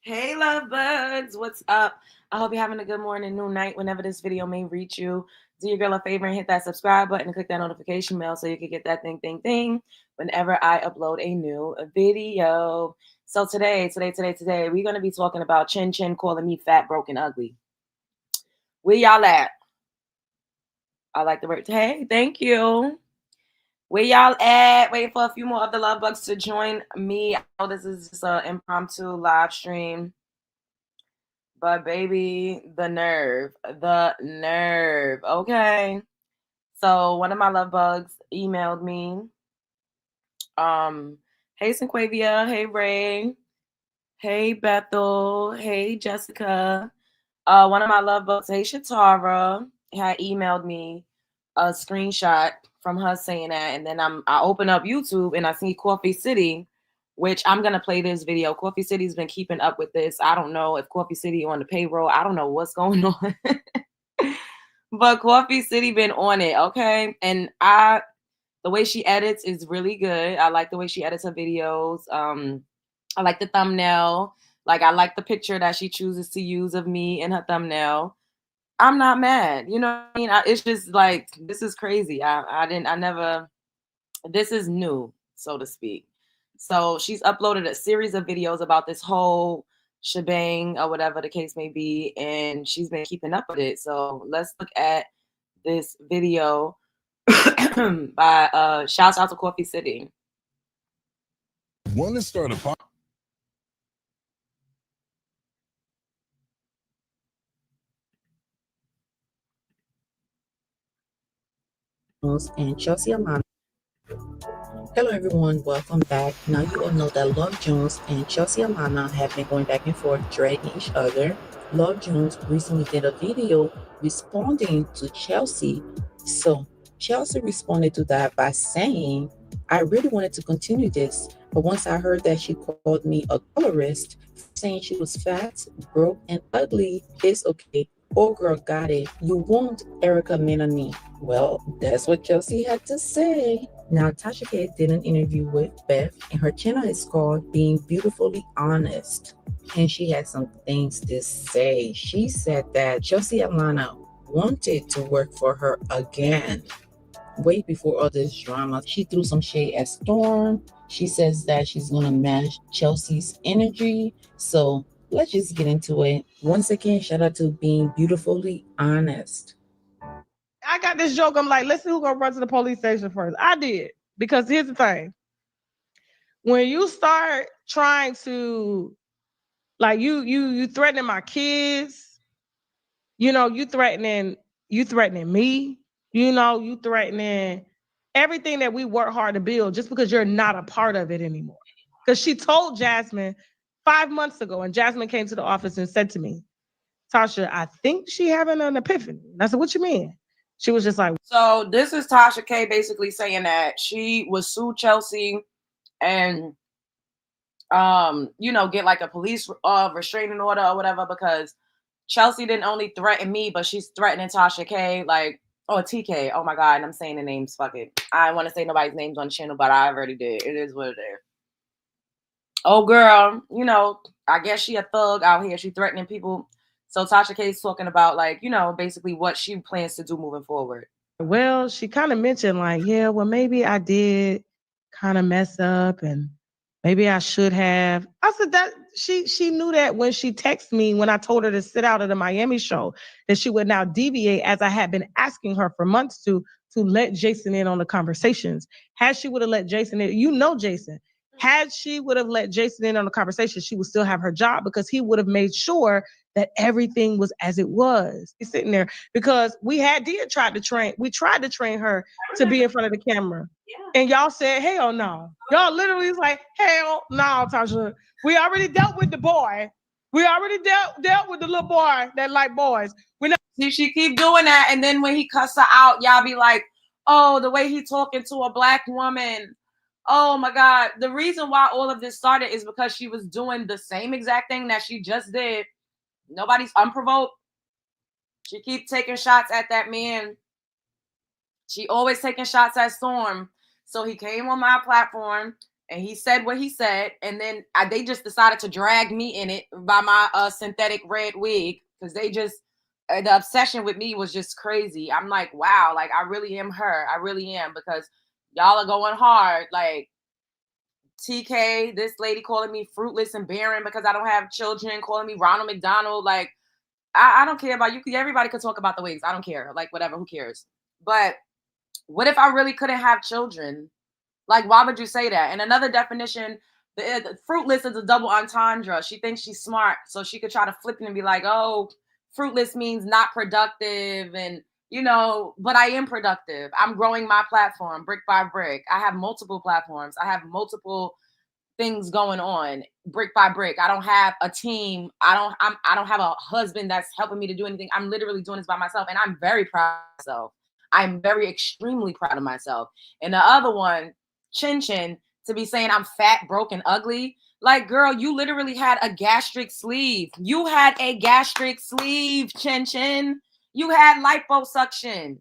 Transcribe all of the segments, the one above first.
Hey, love bugs. What's up? I hope you're having a good morning, noon, night, whenever this video may reach you. Do your girl a favor and hit that subscribe button and click that notification bell so you can get that thing whenever I upload a new video. So today, we're going to be talking about Chin Chin calling me fat, broke, and ugly. Where y'all at? I like the word. Hey, thank you. Where y'all at? Waiting for a few more of the love bugs to join me. I know this is just an impromptu live stream. But baby, the nerve, okay? So one of my love bugs emailed me. Hey Sinquavia, hey Ray, hey Bethel, hey Jessica. One of my love bugs, hey Shatara, had emailed me a screenshot from her saying that, and then I open up YouTube and I see Coffee City, which I'm gonna play this video. Coffee City's been keeping up with this. I don't know if Coffee City on the payroll. I don't know what's going on. But Coffee City been on it, okay? And the way she edits is really good. I like the way she edits her videos. I like the thumbnail. Like I like the picture that she chooses to use of me in her thumbnail. I'm not mad. You know what I mean? It's just like, this is crazy. This is new, so to speak. So she's uploaded a series of videos about this whole shebang or whatever the case may be, and she's been keeping up with it. So let's look at this video by shouts out to Coffee City. Want to start a and Chelsea Amana. Hello everyone, welcome back. Now you all know that Love Jones and Chelsea Amana have been going back and forth, dragging each other. Love Jones recently did a video responding to Chelsea. So Chelsea responded to that by saying, I really wanted to continue this, but once I heard that she called me a colorist, saying she was fat, broke, and ugly, it's okay. Oh girl, got it. You won't, Erica Menoni. Well, that's what Chelsea had to say. Now, Tasha K did an interview with Beth, and her channel is called Being Beautifully Honest. And she had some things to say. She said that Chelsea Atlanta wanted to work for her again. Way before all this drama, she threw some shade at Storm. She says that she's going to match Chelsea's energy. So let's just get into it. Once again, shout out to Being Beautifully Honest. I got this joke. I'm like, let's see who's gonna run to the police station first. I did, because here's the thing. When you start trying to, like, you threatening my kids, you threatening me, you threatening everything that we work hard to build just because you're not a part of it anymore. Because she told Jasmine 5 months ago, and Jasmine came to the office and said to me, Tasha, I think she having an epiphany. And I said, what you mean? She was just like, so this is Tasha K basically saying that she would sue Chelsea and get like a police restraining order or whatever, because Chelsea didn't only threaten me, but she's threatening Tasha K, like, or TK. Oh my God, and I'm saying the names. Fuck it. I want to say nobody's names on the channel, but I already did. It is what it is. Oh girl, I guess she a thug out here. She threatening people. So Tasha K's talking about, like, basically what she plans to do moving forward. well, she kind of mentioned, like, yeah, well, maybe I did kind of mess up and maybe I should have. I said that she knew that when she texted me, when I told her to sit out of the Miami show, that she would now deviate, as I had been asking her for months to let Jason in on the conversations. Had she would have let Jason in, Jason. Had she would have let Jason in on the conversation, she would still have her job, because he would have made sure that everything was as it was. He's sitting there because we tried to train her to be in front of the camera. Yeah. And y'all said, hell no. Y'all literally was like, hell no, Tasha. We already dealt with the boy. We already dealt with the little boy that like boys. See, she keep doing that, and then when he cuss her out, y'all be like, oh, the way he talking to a black woman. Oh my God. The reason why all of this started is because she was doing the same exact thing that she just did. Nobody's unprovoked. She keep taking shots at that man. She always taking shots at Storm. So he came on my platform and he said what he said, and then they just decided to drag me in it by my synthetic red wig, because they just the obsession with me was just crazy. I'm like, wow, like I really am her. I really am, because y'all are going hard. Like TK, this lady calling me fruitless and barren because I don't have children, calling me Ronald McDonald. Like, I don't care about you. Everybody could talk about the wigs. I don't care. Like, whatever, who cares? But what if I really couldn't have children? Like, why would you say that? And another definition, the fruitless is a double entendre. She thinks she's smart, so she could try to flip it and be like, oh, fruitless means not productive. And, you know, but I am productive. I'm growing my platform brick by brick. I have multiple platforms. I have multiple things going on brick by brick. I don't have a team. I don't have a husband that's helping me to do anything. I'm literally doing this by myself, and I'm very proud of myself. I'm very extremely proud of myself. And the other one, Chin Chin, to be saying I'm fat, broke, and ugly. Like, girl, you literally had a gastric sleeve. You had a gastric sleeve, Chin Chin. You had liposuction.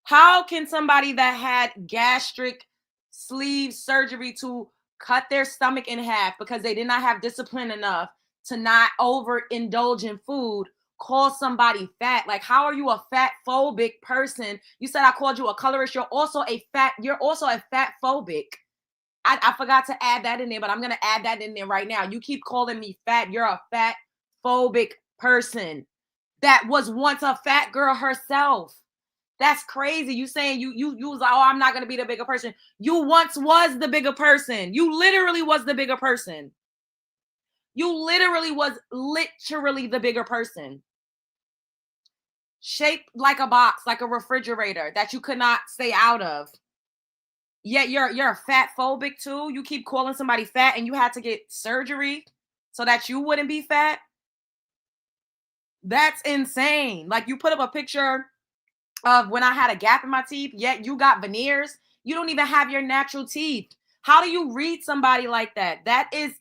How can somebody that had gastric sleeve surgery to cut their stomach in half because they did not have discipline enough to not overindulge in food call somebody fat? Like, how are you a fat phobic person? You said I called you a colorist. You're also a fat phobic. I forgot to add that in there, but I'm going to add that in there right now. You keep calling me fat. You're a fat phobic person that was once a fat girl herself. That's crazy. You saying you was like, oh, I'm not going to be the bigger person. You once was the bigger person. You literally was the bigger person. You literally was the bigger person. Shaped like a box, like a refrigerator that you could not stay out of. Yet you're a fat phobic too. You keep calling somebody fat, and you had to get surgery so that you wouldn't be fat. That's insane. Like, you put up a picture of when I had a gap in my teeth, yet you got veneers. You don't even have your natural teeth. How do you read somebody like that? It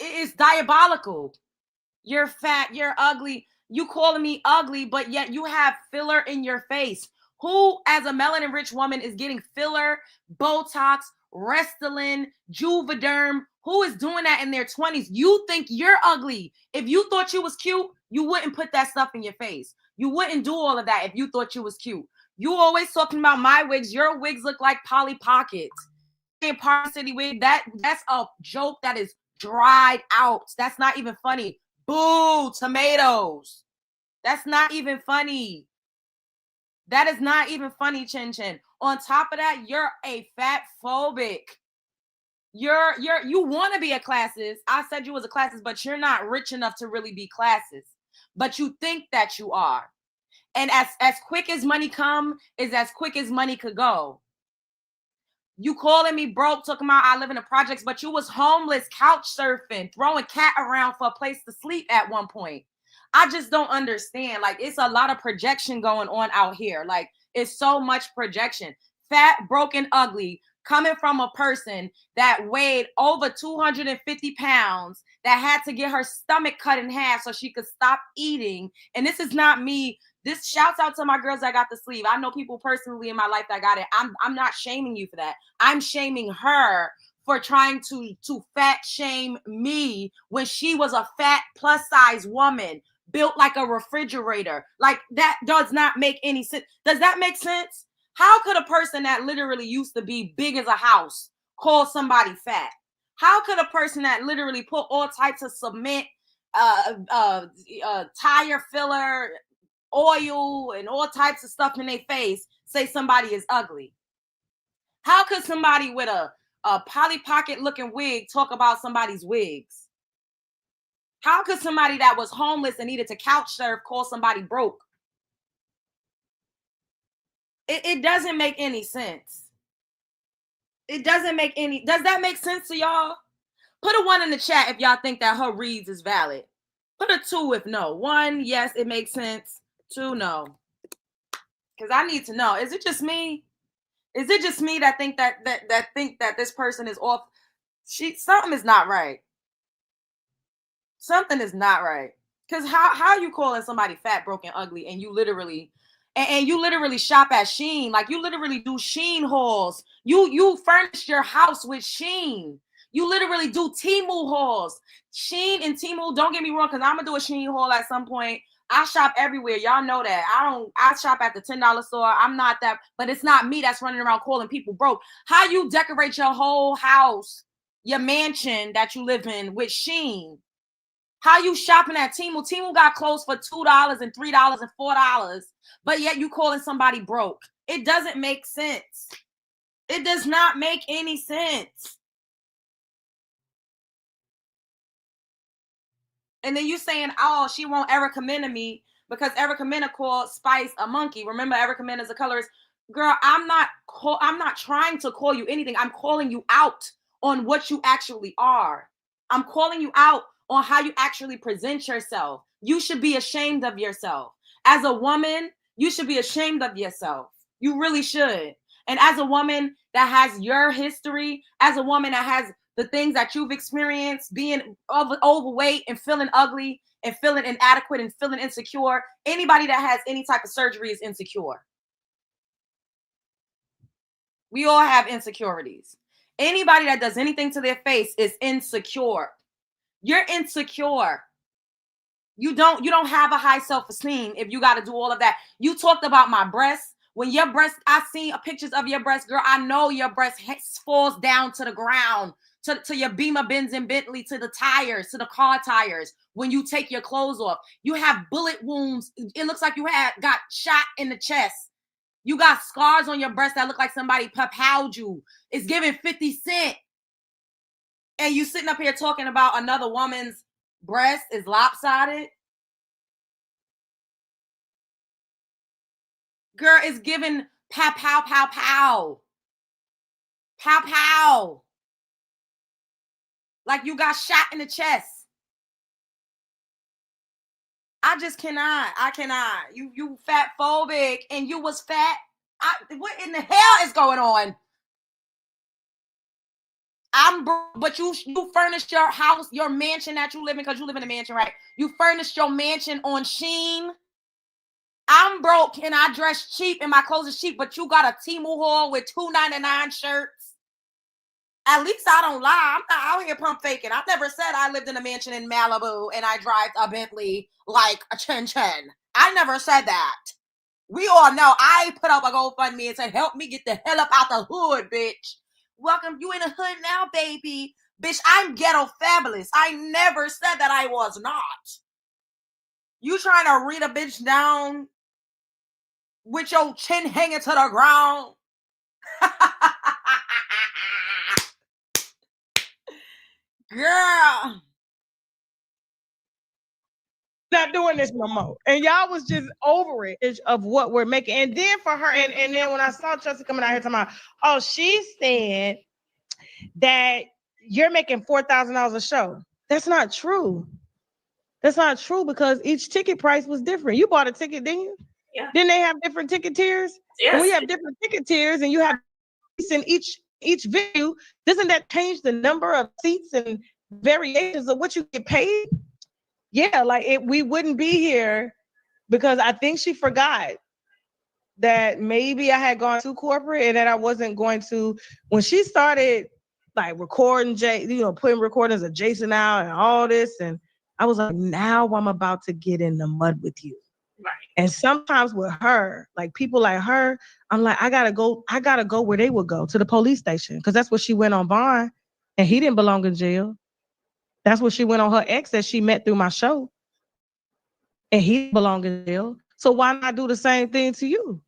is diabolical. You're fat, you're ugly. You calling me ugly, but yet you have filler in your face. Who, as a melanin rich woman, is getting filler, Botox, Restylane, Juvederm? Who is doing that in their 20s? You think you're ugly. If you thought you was cute, you wouldn't put that stuff in your face. You wouldn't do all of that if you thought you was cute. You always talking about my wigs. Your wigs look like Polly Pockets. Party City wig, that's a joke that is dried out. That's not even funny. Boo, tomatoes. That's not even funny. That is not even funny, Chin Chin. On top of that, you're a fat phobic. You want to be a classist. I said you was a classist, but you're not rich enough to really be classist. But you think that you are. And as quick as money come is as quick as money could go. You calling me broke, talking about I live in the projects, but you was homeless, couch surfing, throwing cat around for a place to sleep at one point. I just don't understand. Like, it's a lot of projection going on out here. Like, it's so much projection. Fat, broken, ugly, coming from a person that weighed over 250 pounds, that had to get her stomach cut in half so she could stop eating. And this is not me. This shouts out to my girls that got the sleeve. I know people personally in my life that got it. I'm not shaming you for that. I'm shaming her for trying to fat shame me when she was a fat plus size woman built like a refrigerator. Like, that does not make any sense. Does that make sense? How could a person that literally used to be big as a house call somebody fat? How could a person that literally put all types of cement, tire filler, oil, and all types of stuff in their face say somebody is ugly? How could somebody with a Polly Pocket looking wig talk about somebody's wigs? How could somebody that was homeless and needed to couch surf call somebody broke? It doesn't make any sense. It doesn't make any. Does that make sense to y'all? Put a 1 in the chat if y'all think that her reads is valid. Put a 2 if no. 1, yes, it makes sense. 2, no. Because I need to know. Is it just me? Is it just me that think that this person is off? Something is not right. Something is not right. Because how are you calling somebody fat, broken, ugly, and you literally, and you literally shop at Shein. Like you literally do Shein hauls. You furnish your house with Shein. You literally do Temu hauls. Shein and Temu, don't get me wrong, because I'm gonna do a Shein haul at some point. I shop everywhere. Y'all know that. I shop at the $10 store. I'm not that, but it's not me that's running around calling people broke. How you decorate your whole house, your mansion that you live in with Shein? How you shopping at Temu? Temu got clothes for $2 and $3 and $4, but yet you calling somebody broke. It doesn't make sense. It does not make any sense. And then you saying, oh, she won't Erica Mena me because Erica Mena called Spice a monkey. Remember, Erica Mena is a colorist. Girl, I'm not trying to call you anything. I'm calling you out on what you actually are. I'm calling you out on how you actually present yourself. You should be ashamed of yourself. As a woman, you should be ashamed of yourself. You really should. And as a woman that has your history, as a woman that has the things that you've experienced, being overweight and feeling ugly and feeling inadequate and feeling insecure, anybody that has any type of surgery is insecure. We all have insecurities. Anybody that does anything to their face is insecure. You're insecure. You don't have a high self-esteem if you got to do all of that. You talked about my breasts. When your breast, I seen pictures of your breast, girl. I know your breast falls down to the ground, to your Beamer, Benz, and Bentley, to the tires, to the car tires. When you take your clothes off, you have bullet wounds. It looks like you got shot in the chest. You got scars on your breast that look like somebody powwowed you. It's giving 50 Cent. And you sitting up here talking about another woman's breast is lopsided. Girl, it's giving pow, pow, pow, pow. Pow, pow. Like you got shot in the chest. I just cannot. I cannot. You fat phobic and you was fat. What in the hell is going on? But you furnished your house, your mansion that you live in, because you live in a mansion, right? You furnished your mansion on Shein. I'm broke and I dress cheap and my clothes are cheap, but you got a Temu haul with $2.99 shirts. At least I don't lie. I'm not out here pump faking. I've never said I lived in a mansion in Malibu and I drive a Bentley like a Chen Chen. I never said that. We all know I put up a GoFundMe and said, help me get the hell up out the hood, bitch. Welcome, you in the hood now, baby. Bitch, I'm ghetto fabulous. I never said that I was not. You trying to read a bitch down with your chin hanging to the ground? Girl. Not doing this no more. And y'all was just over it of what we're making. And then for her, and then when I saw Chelsea coming out here talking about, oh, she said that you're making $4,000 a show. That's not true. That's not true because each ticket price was different. You bought a ticket, didn't you? Yeah. Didn't they have different ticket tiers? Yes. When we have different ticket tiers and you have in each venue, doesn't that change the number of seats and variations of what you get paid? Yeah, like we wouldn't be here because I think she forgot that maybe I had gone too corporate and that I wasn't going to, when she started like recording, putting recordings of Jason out and all this. And I was like, now I'm about to get in the mud with you. Right. And sometimes with her, like people like her, I'm like, I gotta go where they would go, to the police station. Cause that's where she went on Vaughn and he didn't belong in jail. That's what she went on her ex that she met through my show. And he belonged in jail. So why not do the same thing to you?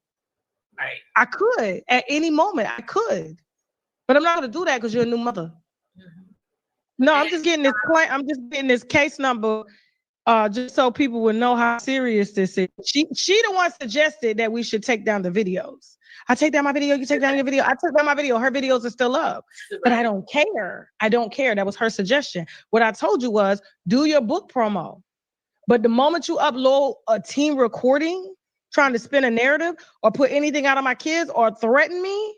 Right. I could. At any moment, I could. But I'm not going to do that because you're a new mother. Mm-hmm. No, I'm just getting this case number just so people would know how serious this is. She the one suggested that we should take down the videos. I take down my video, you take down your video. I took down my video. Her videos are still up. Right. But I don't care. I don't care. That was her suggestion. What I told you was do your book promo. But the moment you upload a team recording, trying to spin a narrative or put anything out of my kids or threaten me,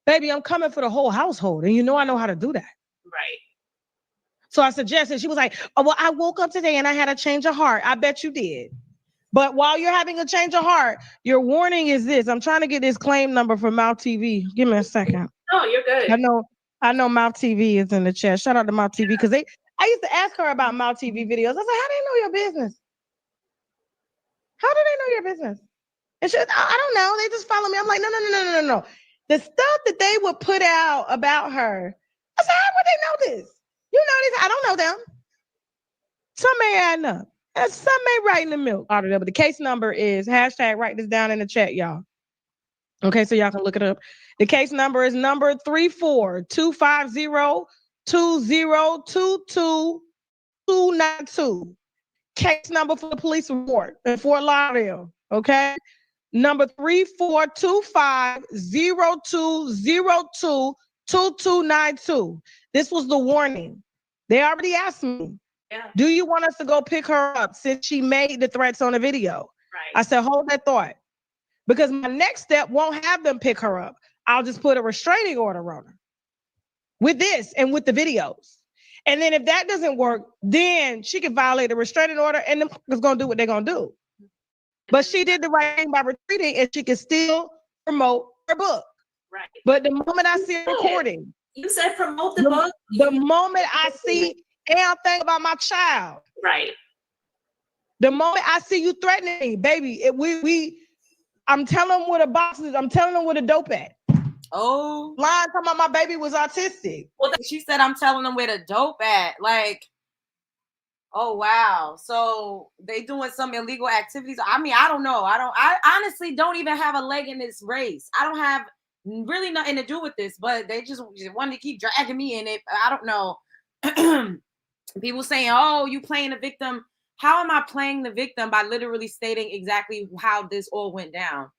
baby, I'm coming for the whole household. And you know I know how to do that. Right. So I suggested, she was like, oh, well, I woke up today and I had a change of heart. I bet you did. But while you're having a change of heart, your warning is this. I'm trying to get this claim number from Mouth TV. Give me a second. No, you're good. I know Mouth TV is in the chat. Shout out to Mouth TV because I used to ask her about Mouth TV videos. I said, how do they know your business? How do they know your business? And she, I don't know. They just follow me. I'm like, no. The stuff that they would put out about her, I said, how would they know this? You know this? I don't know them. Some may add up. And some may write in the milk. But the case number is hashtag write this down in the chat, y'all. Okay, so y'all can look it up. The case number is number 34250202292. Case number for the police report in Fort Lauderdale. Okay. Number 342502022292. This was the warning. They already asked me, do you want us to go pick her up since she made the threats on the video? Right. I said, hold that thought. Because my next step won't have them pick her up. I'll just put a restraining order on her with this and with the videos. And then if that doesn't work, then she can violate the restraining order and them is going to do what they're going to do. But she did the right thing by retreating and she can still promote her book. Right. But the moment I see a recording. You said promote the book? The moment I see and think about my child. Right. The moment I see you threatening me, baby, I'm telling them what a box is. I'm telling them what a dope at. Oh. Lying talking about my baby was autistic. Well, she said I'm telling them where the dope at. Like, oh, wow. So they doing some illegal activities. I mean, I don't know. I honestly don't even have a leg in this race. I don't have really nothing to do with this, but they just wanted to keep dragging me in it. I don't know. People saying, oh, you playing the victim. How am I playing the victim by literally stating exactly how this all went down?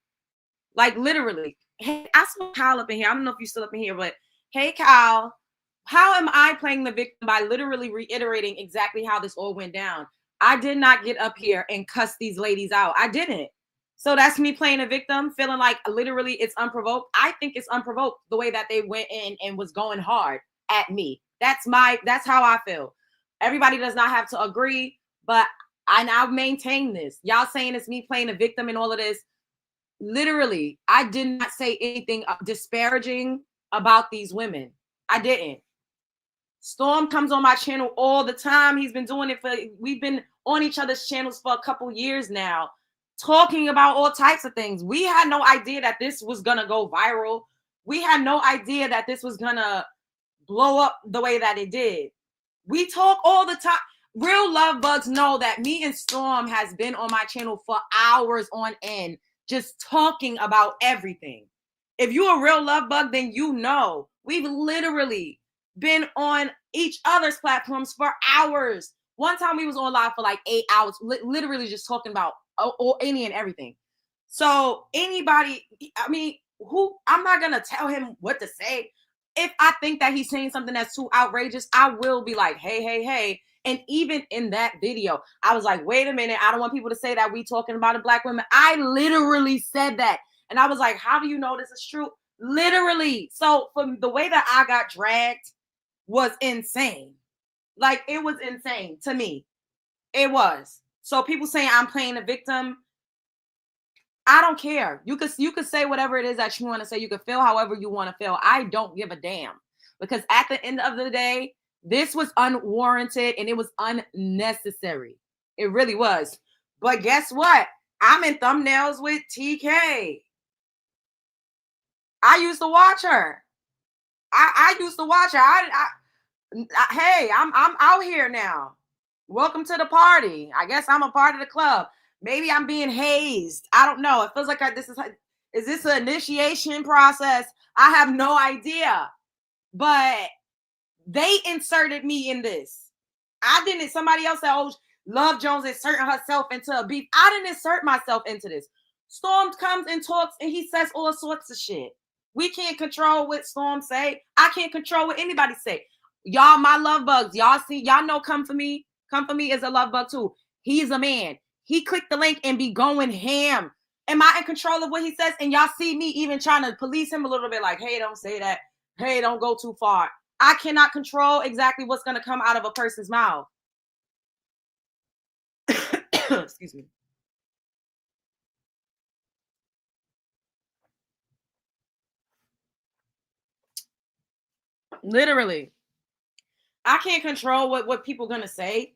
Like, literally. Hey, I saw Kyle up in here. I don't know if you're still up in here, but hey, Kyle, how am I playing the victim by literally reiterating exactly how this all went down? I did not get up here and cuss these ladies out. I didn't. So that's me playing a victim, feeling like literally it's unprovoked. I think it's unprovoked the way that they went in and was going hard at me. That's how I feel. Everybody does not have to agree, but I now maintain this. Y'all saying it's me playing a victim and all of this. Literally, I did not say anything disparaging about these women. I didn't. Storm comes on my channel all the time. He's been doing it we've been on each other's channels for a couple years now, talking about all types of things. We had no idea that this was going to go viral. We had no idea that this was going to blow up the way that it did. We talk all the time. Real love bugs know that me and Storm has been on my channel for hours on end, just talking about everything. If you're a real love bug, then you know we've literally been on each other's platforms for hours. One time we was on live for like 8 hours, literally just talking about any and everything. So anybody, I mean, I'm not going to tell him what to say. If I think that he's saying something that's too outrageous, I will be like, hey. And even in that video, I was like, wait a minute. I don't want people to say that we talking about a black woman. I literally said that. And I was like, how do you know this is true? Literally. So from the way that I got dragged was insane. Like, it was insane to me. It was. So people saying I'm playing a victim, I don't care. You could say whatever it is that you want to say. You could feel however you want to feel. I don't give a damn. Because at the end of the day, this was unwarranted and it was unnecessary. It really was. But guess what? I'm in thumbnails with TK. I used to watch her. I used to watch her. Hey, I'm out here now. Welcome to the party. I guess I'm a part of the club. Maybe I'm being hazed. I don't know. It feels like is this an initiation process? I have no idea. But they inserted me in this. I didn't. Somebody else said, oh, Love Jones inserting herself into a beef. I didn't insert myself into this. Storm comes and talks and he says all sorts of shit. We can't control what Storm say. I can't control what anybody say. Y'all, my love bugs. Y'all see, y'all know Come For Me. Come For Me is a love bug too. He's a man. He clicked the link and be going ham. Am I in control of what he says? And y'all see me even trying to police him a little bit like, hey, don't say that. Hey, don't go too far. I cannot control exactly what's going to come out of a person's mouth. Excuse me. Literally. I can't control what people gonna say.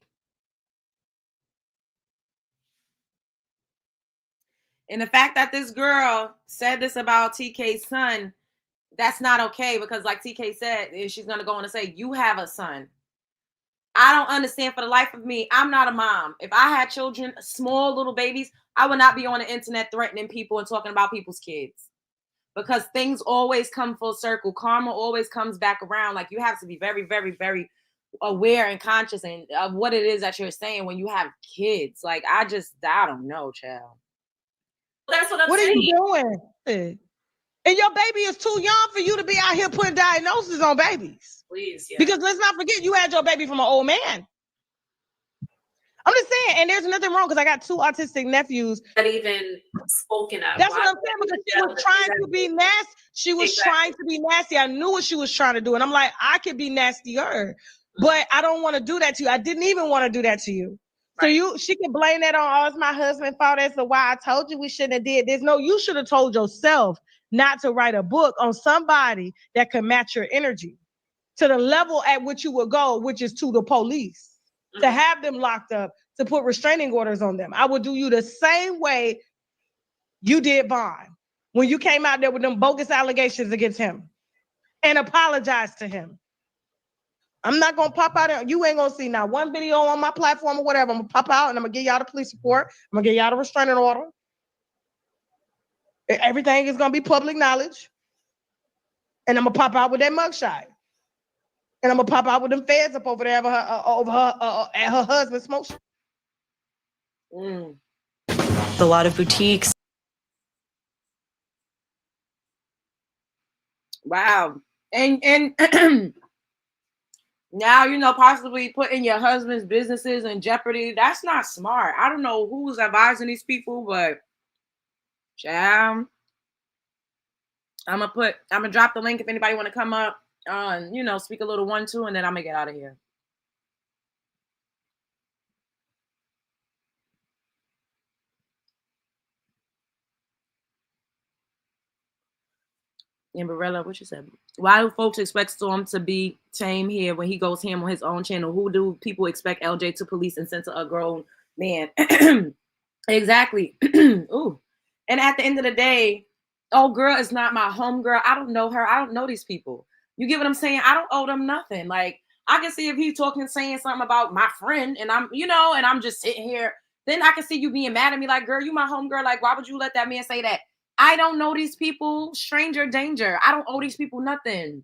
And the fact that this girl said this about TK's son, that's not okay, because like TK said, she's gonna go on and say, you have a son. I don't understand for the life of me. I'm not a mom. If I had children, small little babies, I would not be on the internet threatening people and talking about people's kids, because things always come full circle. Karma always comes back around. Like, you have to be very, very, very aware and conscious of what it is that you're saying when you have kids. Like, I don't know, child. That's what I'm What saying. are you doing? And your baby is too young for you to be out here putting diagnoses on babies. Please, yeah. Because let's not forget, you had your baby from an old man. I'm just saying, and there's nothing wrong, because I got 2 autistic nephews. Not even spoken of. That's what I'm saying, because she was trying to be nasty. She was trying to be nasty. I knew what she was trying to do. And I'm like, I could be nastier, but I don't want to do that to you. I didn't even want to do that to you. Right. So she can blame that on, it's my husband's fault as to why I told you we shouldn't have did this. No, you should have told yourself not to write a book on somebody that can match your energy to the level at which you would go, which is to the police, to have them locked up, to put restraining orders on them. I would do you the same way you did Vaughn when you came out there with them bogus allegations against him and apologized to him. I'm not going to pop out. You ain't going to see now one video on my platform or whatever. I'm going to pop out and I'm going to give y'all the police report. I'm going to give y'all the restraining order. Everything is going to be public knowledge. And I'm going to pop out with that mugshot. And I'm going to pop out with them feds up over there at her husband's smoke shop. A lot of boutiques. Wow. And now, possibly putting your husband's businesses in jeopardy. That's not smart. I don't know who's advising these people, but child, I'm gonna drop the link if anybody want to come up on, speak a little 1-2, and then I'm gonna get out of here. Amberella, what you said? Why do folks expect Storm to be tame here when he goes ham on his own channel? Who do people expect LJ to police and censor a grown man? Exactly. Ooh. And at the end of the day, oh, girl is not my home girl. I don't know her. I don't know these people. You get what I'm saying? I don't owe them nothing. Like, I can see if he's saying something about my friend, and I'm, and I'm just sitting here, then I can see you being mad at me like, girl, you my home girl. Like, why would you let that man say that? I don't know these people. Stranger danger. I don't owe these people nothing.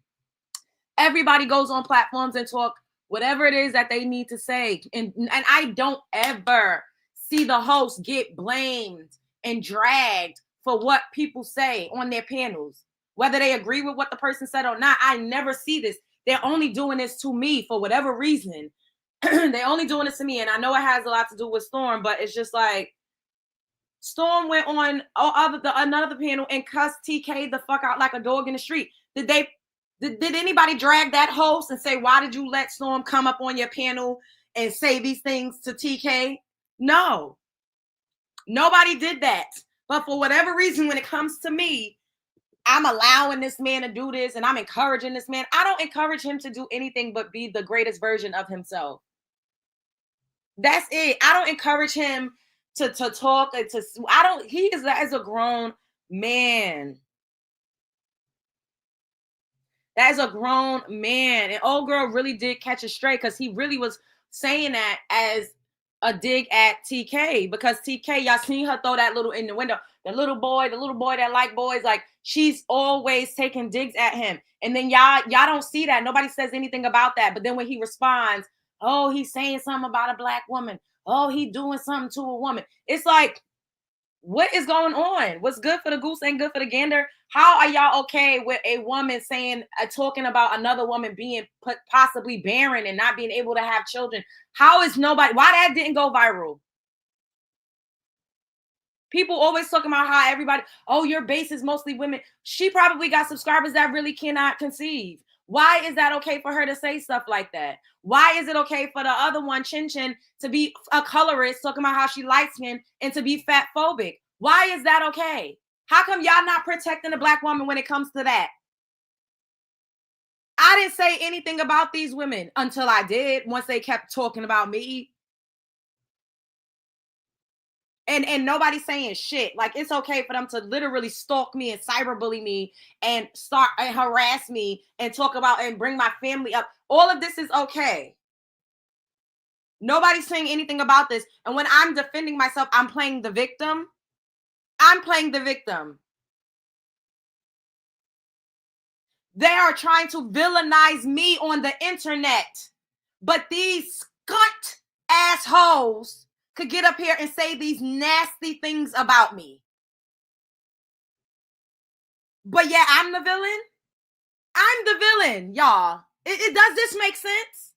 Everybody goes on platforms and talk whatever it is that they need to say. And I don't ever see the host get blamed and dragged for what people say on their panels, whether they agree with what the person said or not. I never see this. They're only doing this to me for whatever reason. They're only doing this to me. And I know it has a lot to do with Storm, but it's just like, Storm went on another panel and cussed TK the fuck out like a dog in the street. Did anybody drag that host and say, why did you let Storm come up on your panel and say these things to TK? No. Nobody did that. But for whatever reason, when it comes to me, I'm allowing this man to do this and I'm encouraging this man. I don't encourage him to do anything but be the greatest version of himself. That's it. I don't encourage him to talk and he is as a grown man. That is a grown man. And old girl really did catch it straight, because he really was saying that as a dig at TK, because TK, y'all seen her throw that little in the window. The little boy that like boys, like she's always taking digs at him. And then y'all don't see that. Nobody says anything about that. But then when he responds, oh, he's saying something about a black woman. Oh, he doing something to a woman. It's like, what is going on? What's good for the goose ain't good for the gander. How are y'all okay with a woman talking about another woman being possibly barren and not being able to have children? How is why that didn't go viral? People always talking about how everybody, oh, your base is mostly women. She probably got subscribers that really cannot conceive. Why is that okay for her to say stuff like that? Why is it okay for the other one, Chin Chin, to be a colorist, talking about how she light skinned and to be fat phobic? Why is that okay? How come y'all not protecting the black woman when it comes to that? I didn't say anything about these women until I did, once they kept talking about me. And nobody's saying shit. Like, it's okay for them to literally stalk me and cyberbully me and start and harass me and talk about and bring my family up. All of this is okay. Nobody's saying anything about this. And when I'm defending myself, I'm playing the victim. I'm playing the victim. They are trying to villainize me on the internet. But these scunt assholes could get up here and say these nasty things about me. But yeah, I'm the villain. I'm the villain, y'all. Does this make sense?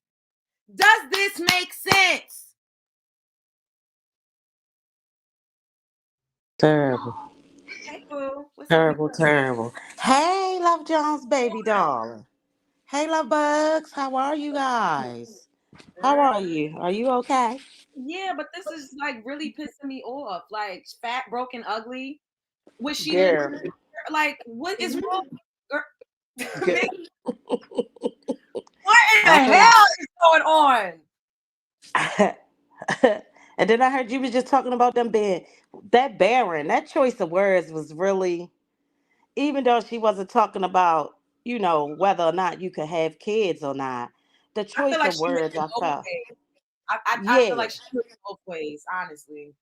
Does this make sense? Terrible. Hey, boo. What's Terrible, terrible. Hey, Love Jones, baby darling. Hey, Love Bugs. How are you guys? How are you? Are you okay? Yeah, but this is like really pissing me off. Like, fat, broken, ugly. Was she Girl. like, what is wrong? Girl? Girl. What in the hell is going on? And then I heard you was just talking about them being that barren. That choice of words was really, even though she wasn't talking about, whether or not you could have kids or not, the I choice feel like of she went words in I both felt. ways. I feel Yeah, like she went in both ways, honestly.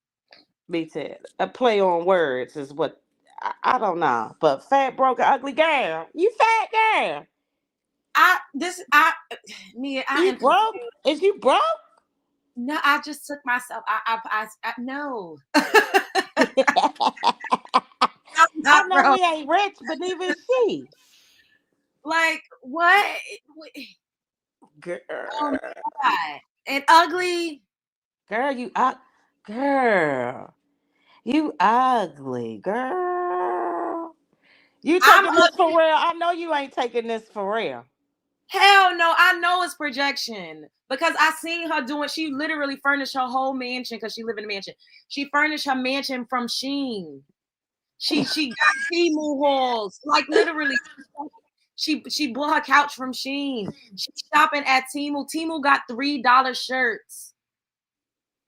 me too. A play on words is what, I don't know. But fat, broken, ugly girl. You fat girl. I You am broke? confused. Is you broke? No, I just took myself. No. I'm I not know broke. we ain't rich, but neither is she. Like, what? Girl, Oh my God. And ugly. girl, girl, you ugly, girl. You I'm taking this for real? I know you ain't taking this for real. Hell no, I know it's projection because I seen her doing. She literally furnished her whole mansion because she live in a mansion. She furnished her mansion from Shein. She got Temu hauls, like literally. She bought her couch from Shein. She's shopping at Temu. Temu got $3 shirts.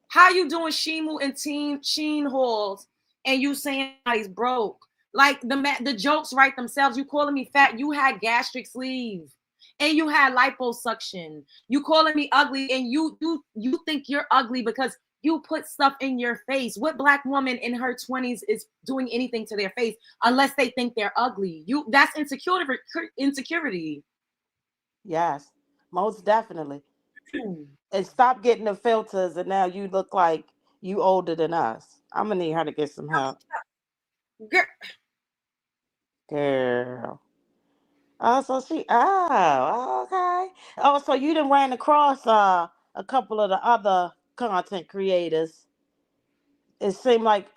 How you doing Shemu and Sheen hauls and you saying he's broke? Like the jokes write themselves. You calling me fat? You had gastric sleeve and you had liposuction. You calling me ugly and you think you're ugly because you put stuff in your face. What black woman in her 20s is doing anything to their face unless they think they're ugly? That's insecurity. Yes, most definitely. And stop getting the filters, and now you look like you older than us. I'm gonna need her to get some help, Girl, girl. Oh, so okay. Oh, so you done ran across a couple of the other content creators. It seemed like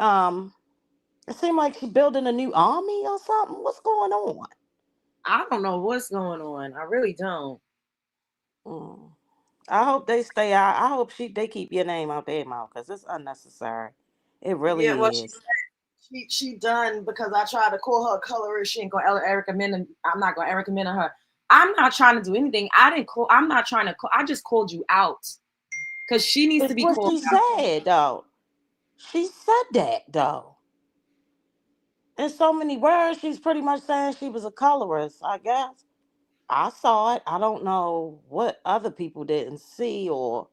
she building a new army or something. What's going on? I don't know what's going on. I really don't. Mm. I hope they stay out. I hope they keep your name out their mouth because it's unnecessary. It Yeah, well, really is. she done because I tried to call her a colorist. She ain't gonna recommend. I'm not gonna recommend her. I'm not trying to do anything. I'm not trying to call. I just called you out because she needs to It's be what called she out. said though. She said that though. In so many words, she's pretty much saying she was a colorist, I guess. I saw it. I don't know what other people didn't see, or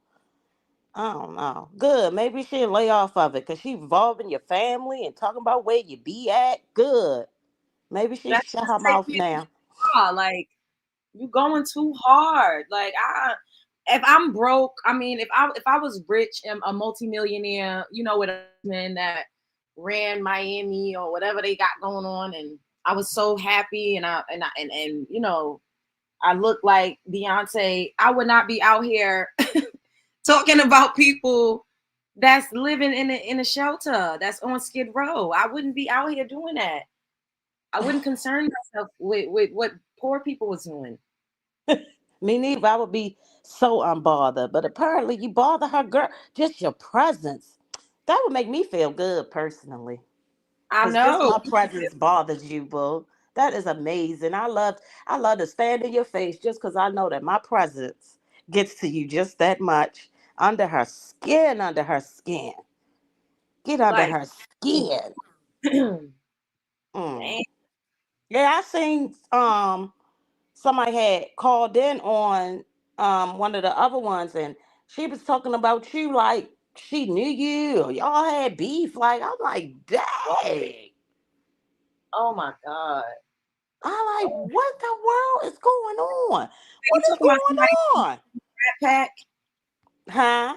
I don't know. Good. Maybe she'll lay off of it because she involving your family and talking about where you be at. Good. Maybe she That's shut just her mouth now. like you going too hard. Like if I'm broke, I mean, if I was rich and a multimillionaire, with a man that ran Miami or whatever they got going on, and I was so happy, and I look like Beyonce, I would not be out here talking about people that's living in a shelter that's on Skid Row. I wouldn't be out here doing that. I wouldn't concern myself with what poor people was doing. Me neither. I would be so unbothered. But apparently you bother her, girl. Just your presence. That would make me feel good personally. I Because just know. my presence bothers you, boo. That is amazing. I love to stand in your face just because I know that my presence gets to you just that much. Under her skin. Get under Like, her skin. damn. Mm. Yeah, I seen somebody had called in on one of the other ones, and she was talking about you like she knew you or y'all had beef. Like, I'm like, dang. Oh my God. I'm like, what the world is going on? You What is talking about going somebody from on? the Rat Pack? Huh?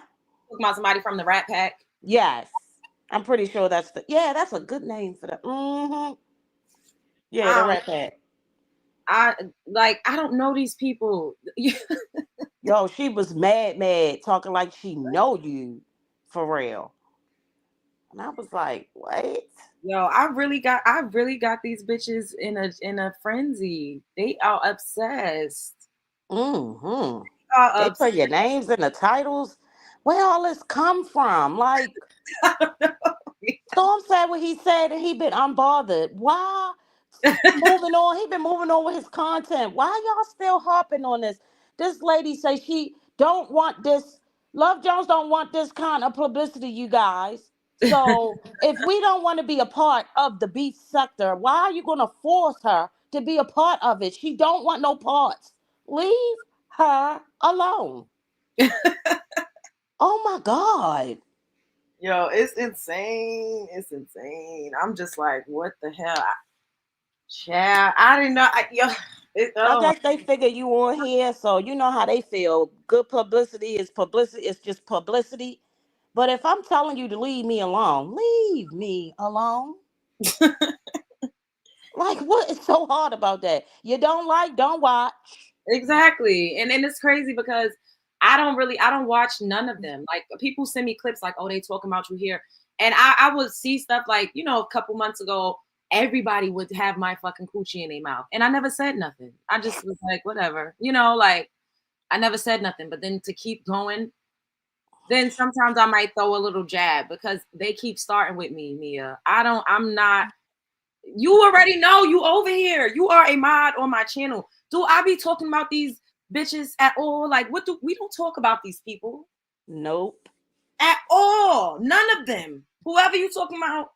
Talking about somebody from the Rat Pack? Yes. I'm pretty sure that's a good name for that. Yeah, the I don't. Rat Pack. I don't know these people. Yo, she was mad, talking like she know you for real. And I was like, what? Yo, I really got these bitches in a frenzy. They are obsessed. Mm-hmm. Are They put obsessed. your names in the titles. Where all this come from? Like, Storm said what he said, and he been unbothered. Why? Moving on. He been moving on with his content. Why y'all still harping on this? This lady say she don't want this. Love Jones don't want this kind of publicity, you guys. So if we don't want to be a part of the beef sector, why are you gonna force her to be a part of it? She don't want no parts. Leave her alone. Oh my God. Yo, it's insane. It's insane. I'm just like, what the hell? Child, I didn't know. I Oh my, guess they figure you on here, so you know how they feel. Good publicity is publicity. It's just publicity. But if I'm telling you to leave me alone, leave me alone. Like, what is so hard about that? You don't like, don't watch. exactly. And then it's crazy because I don't watch none of them. Like people send me clips like, oh, they talking about you here. And I would see stuff like, a couple months ago, everybody would have my fucking coochie in their mouth. And I never said nothing. I just was like, whatever. Like I never said nothing. But then to keep going, then sometimes I might throw a little jab because they keep starting with me, Mia. I'm not, you already know you over here. You are a mod on my channel. Do I be talking about these bitches at all? Like, we don't talk about these people Nope. at all. None of them. Whoever you talking about,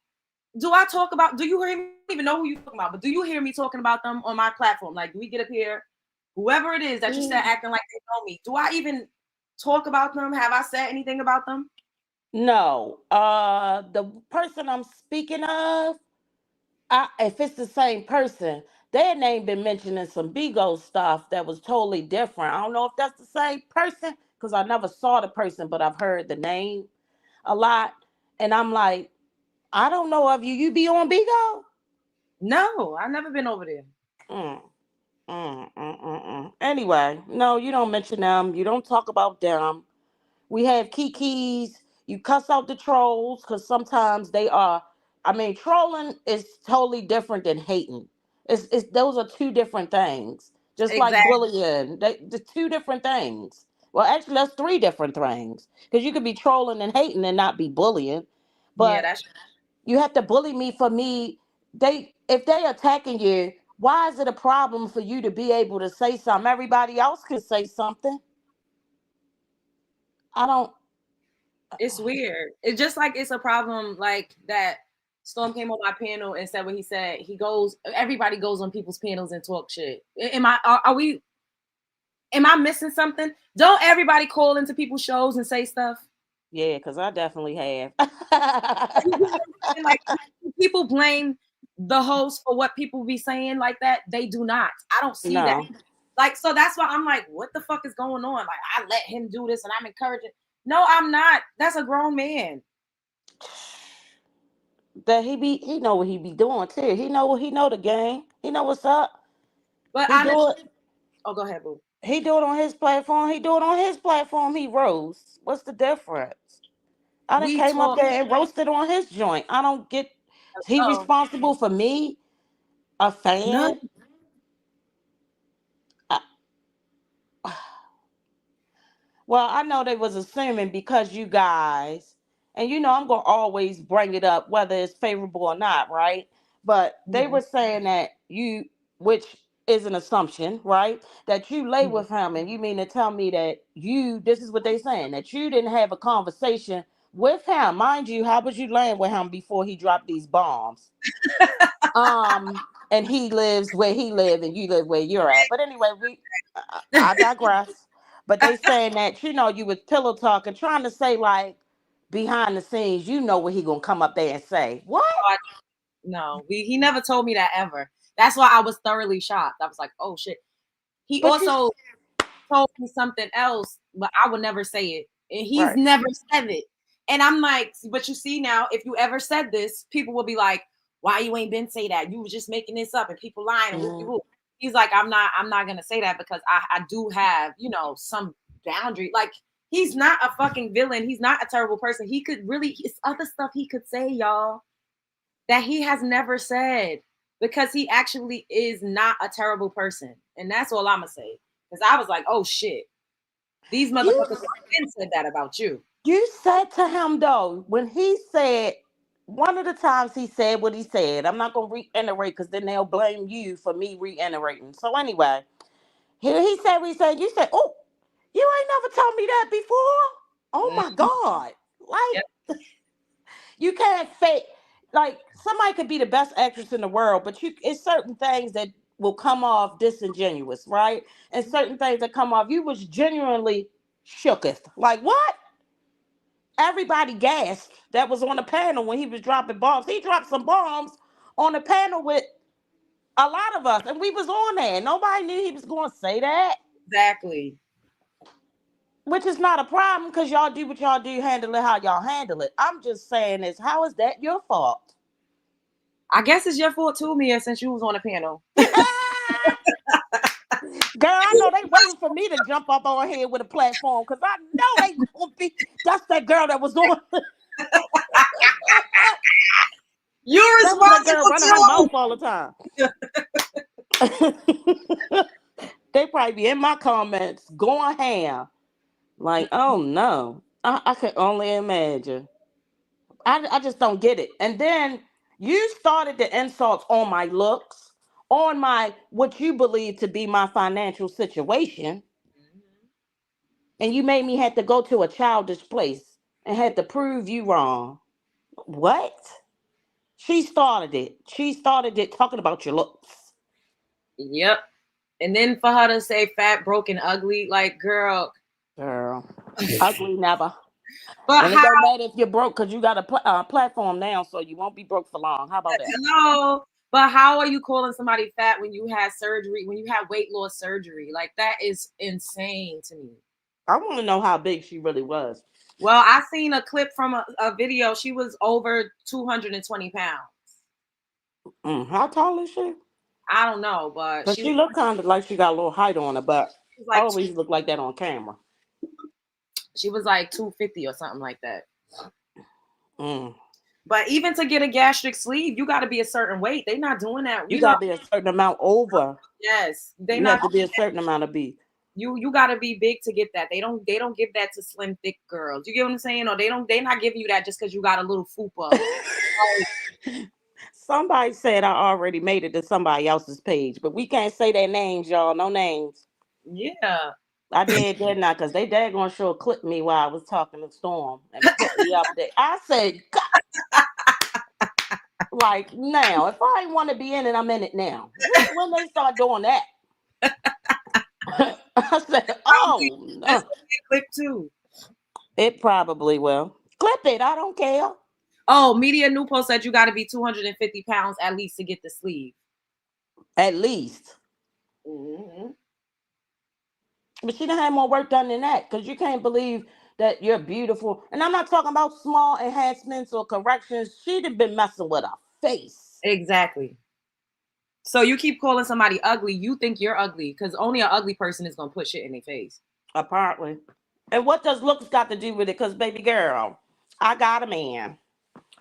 do you hear me? I don't even know who you talking about, but do you hear me talking about them on my platform? Like, do we get up here, whoever it is that you said acting like they know me, do I even talk about them? Have I said anything about them? No. The person I'm speaking of, if it's the same person, their name been mentioned in some Bigo stuff that was totally different. I don't know if that's the same person because I never saw the person, but I've heard the name a lot. And I'm like, I don't know of you. You be on Bigo? No, I've never been over there. Mm, Anyway, no, you don't mention them. You don't talk about them. We have Kiki's. You cuss out the trolls because sometimes they are. I mean, trolling is totally different than hating. It's those are two different things. Just like Exactly. bullying, the two different things. Well, actually, that's three different things because you could be trolling and hating and not be bullying. Yeah, But that's you have to bully me for me. If they attacking you, why is it a problem for you to be able to say something? Everybody else can say something. I don't. it's weird. It's just like it's a problem like that. Storm came on my panel and said what he said. Everybody goes on people's panels and talk shit. Am I missing something? Don't everybody call into people's shows and say stuff? Yeah, because I definitely have. Like people blame the host for what people be saying like that. They do not. I don't see that. No. Like, so that's why I'm like, what the fuck is going on? Like, I let him do this and I'm encouraging. No, I'm not. That's a grown man. That he know what he be doing too. He know the game. He know what's up. But He do it. oh, go ahead, boo. He do it on his platform. He do it on his platform. He roast. What's the difference? I done We came up talk. there and roasted on his joint. I don't get. He Oh, responsible for me, a no, fan. I, well, I know they was assuming because you guys, and I'm gonna always bring it up whether it's favorable or not, right? But they mhm. were saying that which is an assumption, right? That you lay with him, and you mean to tell me that this is what they saying, that you didn't have a conversation with him. Mind you, how was you laying with him before he dropped these bombs? And he lives where he live and you live where you're at. But anyway, I digress. But they saying that, you was pillow talking, trying to say like behind the scenes, what he gonna come up there and say. What? No, he never told me that ever. That's why I was thoroughly shocked. I was like, oh shit. He But also told me something else, but I would never say it. And he's Right. never said it. And I'm like, but you see now, if you ever said this, people will be like, why you ain't been say that? You was just making this up and people lying. And he's like, I'm not gonna say that because I do have, some boundary. Like, he's not a fucking villain. He's not a terrible person. He could really, it's other stuff he could say, y'all, that he has never said, because he actually is not a terrible person. And that's all I'm gonna say. Because I was like, oh shit, these motherfuckers said that about you. You said to him though, when he said, one of the times he said what he said, I'm not gonna reiterate because then they'll blame you for me reiterating. So anyway, here he said what he said. You said, oh, you ain't never told me that before. Oh my God. Like, you can't fake. Like, somebody could be the best actress in the world, but it's certain things that will come off disingenuous, right? And certain things that come off, you was genuinely shooketh. Like, what? Everybody gasped that was on the panel when he was dropping bombs. He dropped some bombs on the panel with a lot of us, and we was on there. Nobody knew he was going to say that. Exactly. Which is not a problem because y'all do what y'all do, handle it how y'all handle it. I'm just saying how is that your fault? I guess it's your fault too, Mia, since you was on the panel. Girl, I know they waiting for me to jump up on here with a platform because I know they gonna be. That's that girl that was on. You're responsible running her mouth all the time. They probably be in my comments going ham. Like, oh no. I can only imagine. I just don't get it. And then you started the insults on my looks, on my what you believe to be my financial situation. And you made me have to go to a childish place and had to prove you wrong. What? She started it. She started it talking about your looks. Yep. And then for her to say fat, broken, ugly, like, girl, ugly never. But and it don't matter if you're broke because you got a platform now, so you won't be broke for long. How about that? No, but how are you calling somebody fat when you had surgery, when you had weight loss surgery? Like, that is insane to me. I want to know how big she really was. Well, I seen a clip from a video. She was over 220 pounds. How tall is she? I don't know, but she looked kind of like she got a little height on her, but like always look like that on camera. She was like 250 or something like that. But even to get a gastric sleeve, you got to be a certain weight. They're not doing that. You got to be a certain amount over. Yes, you have to be a certain amount of beef. You got to be big to get that. They don't give that to slim, thick girls. You get what I'm saying? Or they're not giving you that just because you got a little fupa. Somebody said I already made it to somebody else's page, but we can't say their names, y'all. No names. Yeah. I did not because they daggone sure clipped me while I was talking to Storm and put me up there. I said, God. Like, now, if I want to be in it, I'm in it now. When they start doing that? I said, oh, no. Clip too. It probably will. Clip it. I don't care. Oh, Media Nupo said you got to be 250 pounds at least to get the sleeve. At least. Mm-hmm. But she done had more work done than that because you can't believe that you're beautiful. And I'm not talking about small enhancements or corrections. She'd have been messing with her face. Exactly. So you keep calling somebody ugly. You think you're ugly because only an ugly person is going to put shit in their face. Apparently. And what does looks got to do with it? Because, baby girl, I got a man.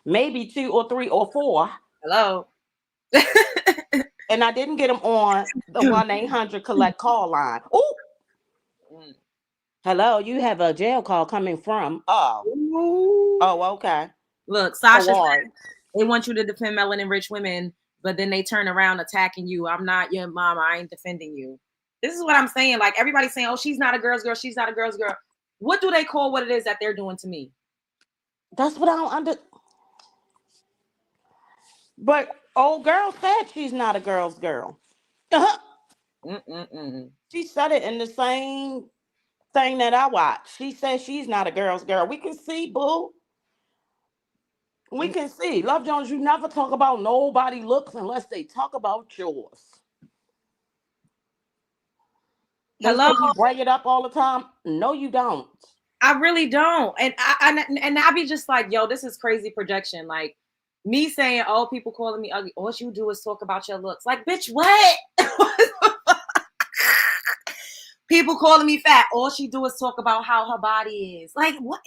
Maybe 2 or 3 or 4. Hello. And I didn't get him on the 1-800 collect call line. Oh. Hello, you have a jail call coming from. Oh, okay. Look, Sasha said they want you to defend melanin rich women but then they turn around attacking you. I'm not your mama. I ain't defending you. This is what I'm saying. Like everybody's saying, oh, she's not a girl's girl. She's not a girl's girl. What do they call what it is that they're doing to me? That's what I don't under. But old girl said she's not a girl's girl. She said it in the same thing that I watched. She said she's not a girl's girl. We can see, boo. We can see. Love Jones, you never talk about nobody looks unless they talk about yours. Hello? You bring it up all the time. No, you don't. I really don't. And I be just like, yo, this is crazy projection. Like me saying, oh, people calling me ugly. All you do is talk about your looks. Like, bitch, what? People calling me fat. All she do is talk about how her body is. Like, what?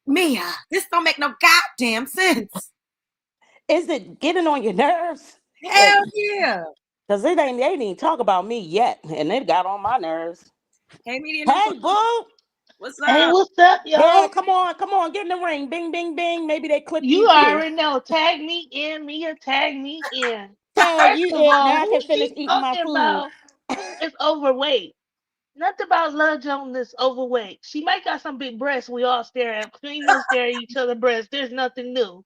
Mia, this don't make no goddamn sense. Is it getting on your nerves? Hell yeah. Because they ain't even talk about me yet. And they've got on my nerves. Hey, median. Hey, boo. What's up? Hey, what's up, y'all? Yeah, come on, get in the ring. Bing, bing, bing. Maybe they clip You you here. already know. Tag me in, Mia. Tag me in. Tag First you of in. all, Now I who can finish she eating my talking food. about is overweight. Nothing about Love Jones is overweight. She might got some big breasts. We all stare at. Females stare at each other's breasts. There's nothing new.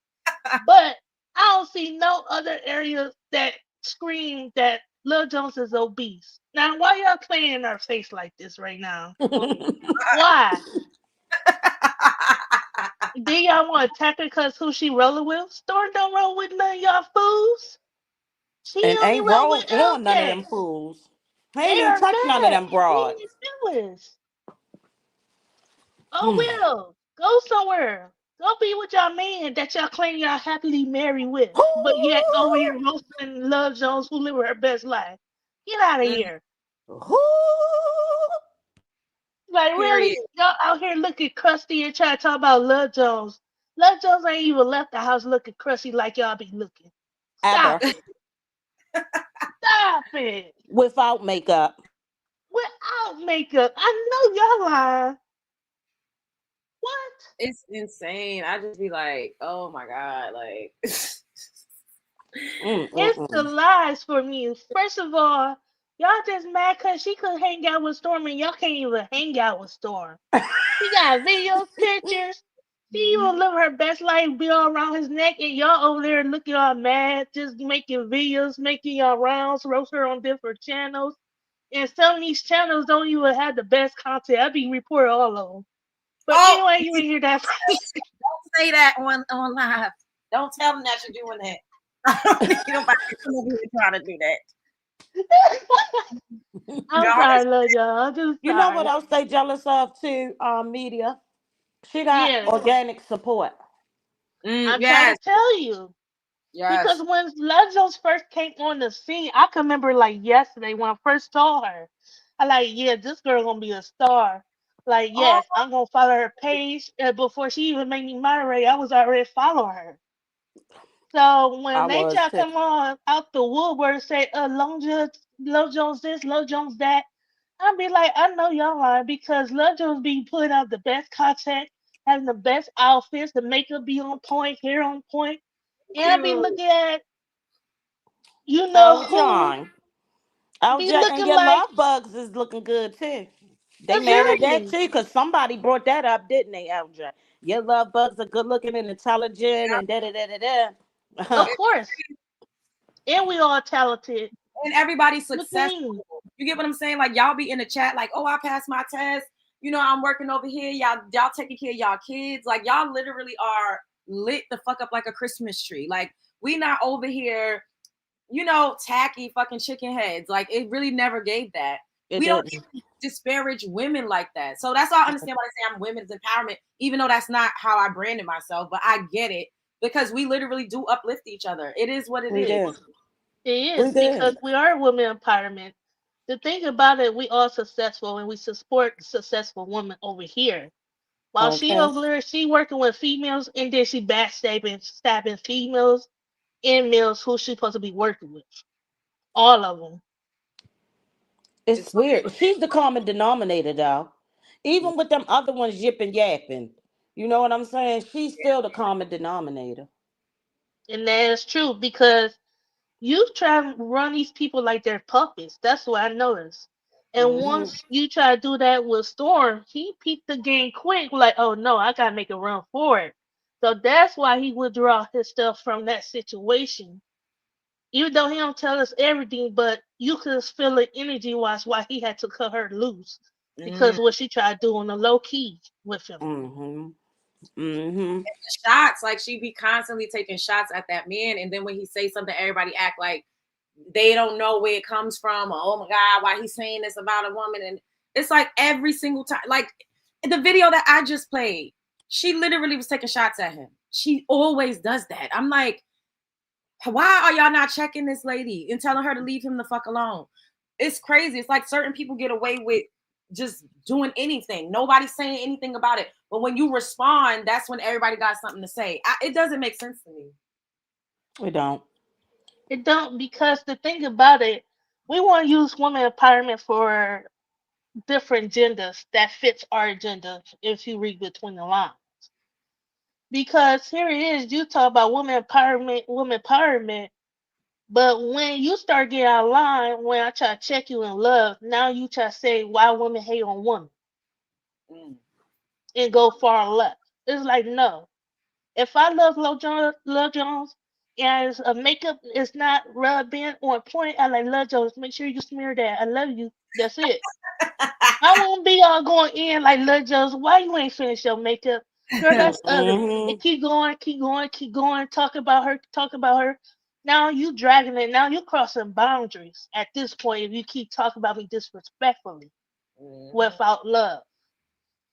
But I don't see no other area that scream that Lil Jones is obese. Now, why y'all playing in our face like this right now? Why? Then y'all want to attack her because who she rolling with? Storm don't roll with none of y'all fools. She And only ain't roll with rolled on none of LJ. them fools. I ain't They even are touched none of bad. them broads. They feelings. Oh, well, go somewhere. Go be with y'all man that y'all claim y'all happily married with. But yet over here roasting Love Jones who live her best life. Get out of here. Like, really? Period. Y'all out here looking crusty and trying to talk about Love Jones. Love Jones ain't even left the house looking crusty like y'all be looking. Ever. Stop it. Stop it. Without makeup. Without makeup. I know y'all lying. What? It's insane. I just be like, oh my God. Like, It's the lies for me. First of all, y'all just mad because she could hang out with Storm and y'all can't even hang out with Storm. She got videos, pictures. She even live her best life, be all around his neck, and y'all over there looking all mad, just making videos, making y'all rounds, roast her on different channels. And some of these channels don't even have the best content. I be reporting all of them. But anyway, you ain't hear that. Don't say that on live. Don't tell them that you're doing that. I don't think nobody come over here trying to do that. I'm sorry, love y'all. I'm just You know sorry. what else they jealous of too? Media. She got Yes. organic support. I'm trying Yes. to tell you. Because Yes. when Legos first came on the scene, I can remember like yesterday when I first saw her. I like, yeah, this girl gonna be a star. Like, Oh, yes, I'm gonna follow her page. Before she even made me moderate, I was already following her. So I when they was try to too. come on out the woodwork say, Lil Jones this, Lil Jones that, I'd be like, I know y'all lying because Lil Jones be putting out the best content, having the best outfits, the makeup be on point, hair on point. And I be looking at, you know Oh, who, John. be LJ and looking your like, love bugs is looking good too. They mad at that period. too, because somebody brought that up, didn't they, LJ? Your love bugs are good looking and intelligent and da da da da da. Of course. And we all talented. and everybody's Look at me. successful. You get what I'm saying? Like y'all be in the chat, like, oh, I passed my test. You know, I'm working over here. Y'all taking care of y'all kids. Like y'all literally are lit the fuck up like a Christmas tree. Like we not over here, you know, tacky fucking chicken heads. Like it really never gave that. We don't disparage women like that. So that's all I understand why I say I'm women's empowerment, even though that's not how I branded myself, but I get it because we literally do uplift each other. It is what it We is. did. It is We did. because we are women empowerment. The thing about it, we are successful and we support successful women over here. While she Okay. over there, she working with females and then she backstabbing, stabbing females and males who she supposed to be working with. All of them. It's weird. She's the common denominator, though. Even with them other ones yipping yapping. You know what I'm saying? She's still the common denominator. And that is true because You try to run these people like they're puppets. That's what I noticed. And Mm-hmm. once you try to do that with Storm, he peeped the game quick, like, oh no, I gotta make a run for it. So that's why he withdraw his stuff from that situation. Even though he don't tell us everything, but you could feel the energy wise why he had to cut her loose. Mm. Because what she tried to do on the low key with him. Mm-hmm. Mm-hmm. Shots, like she be constantly taking shots at that man, and then when he say something, everybody act like they don't know where it comes from, or oh my god, why he's saying this about a woman. And it's like every single time, like the video that I just played, she literally was taking shots at him. She always does that. I'm like, why are y'all not checking this lady and telling her to leave him the fuck alone? It's crazy. It's like certain people get away with just doing anything. Nobody's saying anything about it. But when you respond, that's when everybody got something to say. It doesn't make sense to me. We don't. It don't, because the thing about it, we want to use women empowerment for different genders that fits our agenda if you read between the lines. Because here it is, you talk about women empowerment, but when you start getting out of line, when I try to check you in love, now you try to say why women hate on women Mm. and go far left. It's like, no. If I Love Jones, and makeup is not rubbing on point, I like Love Jones. Make sure you smear that. I love you. That's it. I won't be all going in like Love Jones. Why you ain't finished your makeup? Girl, that's ugly. Mm-hmm. And keep going, keep going, keep going. Talk about her, talk about her. Now you dragging it. Now you crossing boundaries at this point if you keep talking about me disrespectfully without love.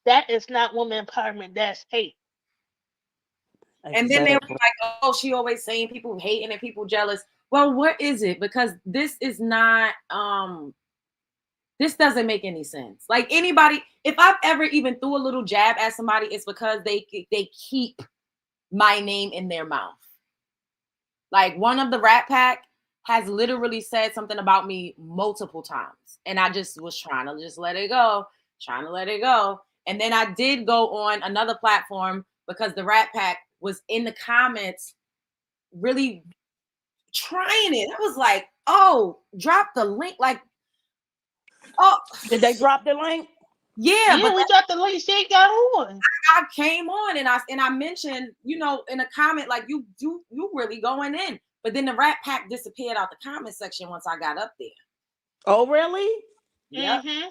That is not woman empowerment. That's hate. And then they were Exactly. like, oh, she always saying people hating and people jealous. Well, what is it? Because this is not this doesn't make any sense. Like anybody, if I've ever even threw a little jab at somebody, it's because they keep my name in their mouth. Like one of the Rat Pack has literally said something about me multiple times, and I just was trying to just let it go, trying to let it go. And then I did go on another platform because the Rat Pack was in the comments really trying it. I was like, oh, drop the link. Like, oh, Did they drop the link? yeah, Yeah, but we dropped the link. She ain't got on. I came on and I mentioned, you know, in a comment like you really going in. But then the Rat Pack disappeared out the comment section once I got up there. Oh, really? Yep. Mm-hmm.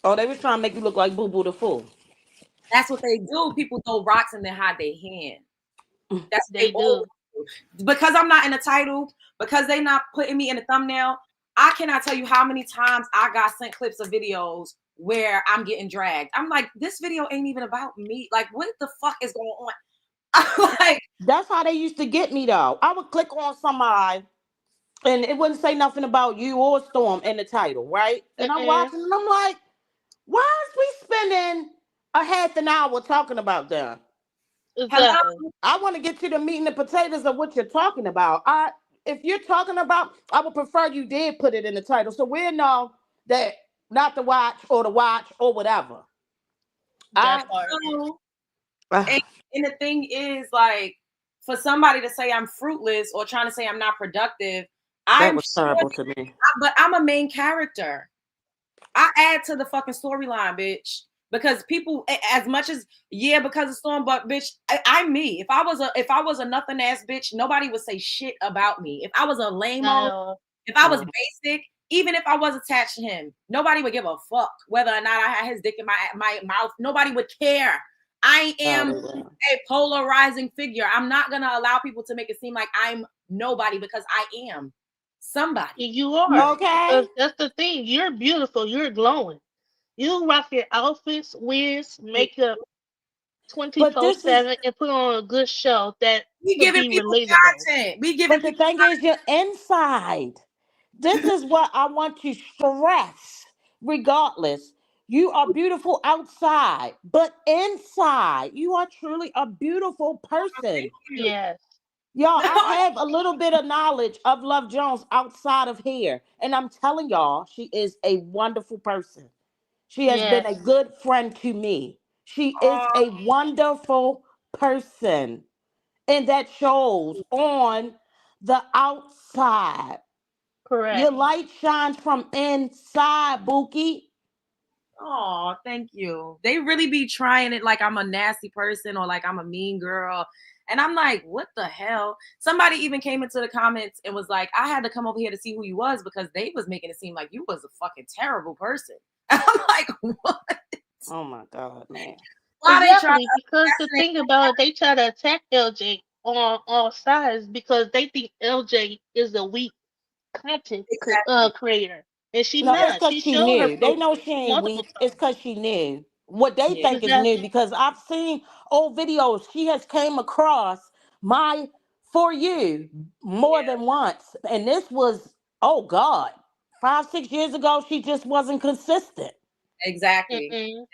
Oh, they was trying to make you look like Boo Boo the Fool. That's what they do. People throw rocks and then hide their hand. That's what They they always do. do. Because I'm not in the title, because they not putting me in the thumbnail, I cannot tell you how many times I got sent clips of videos where I'm getting dragged. I'm like, this video ain't even about me. Like, what the fuck is going on? I'm like, That's how they used to get me, though. I would click on somebody and it wouldn't say nothing about you or Storm in the title, right? And I'm Mm-mm. watching and I'm like, why is we spending a half an hour talking about them? Exactly. hello? I want to get to the meat and the potatoes of what you're talking about. If you're talking about, I would prefer you did put it in the title, so we know that not to watch or whatever. I That part. So, uh, and, and the thing is, like, for somebody to say I'm fruitless or trying to say I'm not productive, that I'm was sure, terrible to me. but I'm a main character. I add to the fucking storyline, bitch. Because people, as much as because of Storm, but bitch, I'm me. If I was a nothing ass bitch, nobody would say shit about me. If I was a lame-o, No. if I was basic, even if I was attached to him, nobody would give a fuck whether or not I had his dick in my mouth. Nobody would care. I am a polarizing figure. I'm not gonna allow people to make it seem like I'm nobody because I am somebody. You are. Okay. Because that's the thing. You're beautiful. You're glowing. You rock your outfits, wigs, makeup But this is 24/7 and put on a good show that We could giving be people relatable. content. We giving but the people thing is you're inside. This is what I want to stress. Regardless, you are beautiful outside, but inside, you are truly a beautiful person. Yes. Y'all, I have a little bit of knowledge of Love Jones outside of here. And I'm telling y'all, she is a wonderful person. She has been a Yes. good friend to me. She is Oh, a wonderful person. And that shows on the outside. Correct. Your light shines from inside, Bookie. Oh, thank you. They really be trying it like I'm a nasty person or like I'm a mean girl. And I'm like, what the hell? Somebody even came into the comments and was like, I had to come over here to see who you was because they was making it seem like you was a fucking terrible person. I'm like, what? Oh my God, man. Why they trying Exactly, because the thing about it, they try to attack LJ on all sides because they think LJ is a weak content exactly. creator, and she's No, it's not. because She she showed her knew. They proof know she ain't multiple weak. It's times. because she knew. What they Yeah. think is new, Exactly. because I've seen old videos. She has came across my For You more Yeah. than once. And this was, oh God, 5, 6 years ago, she just wasn't consistent. Exactly. Mm-mm.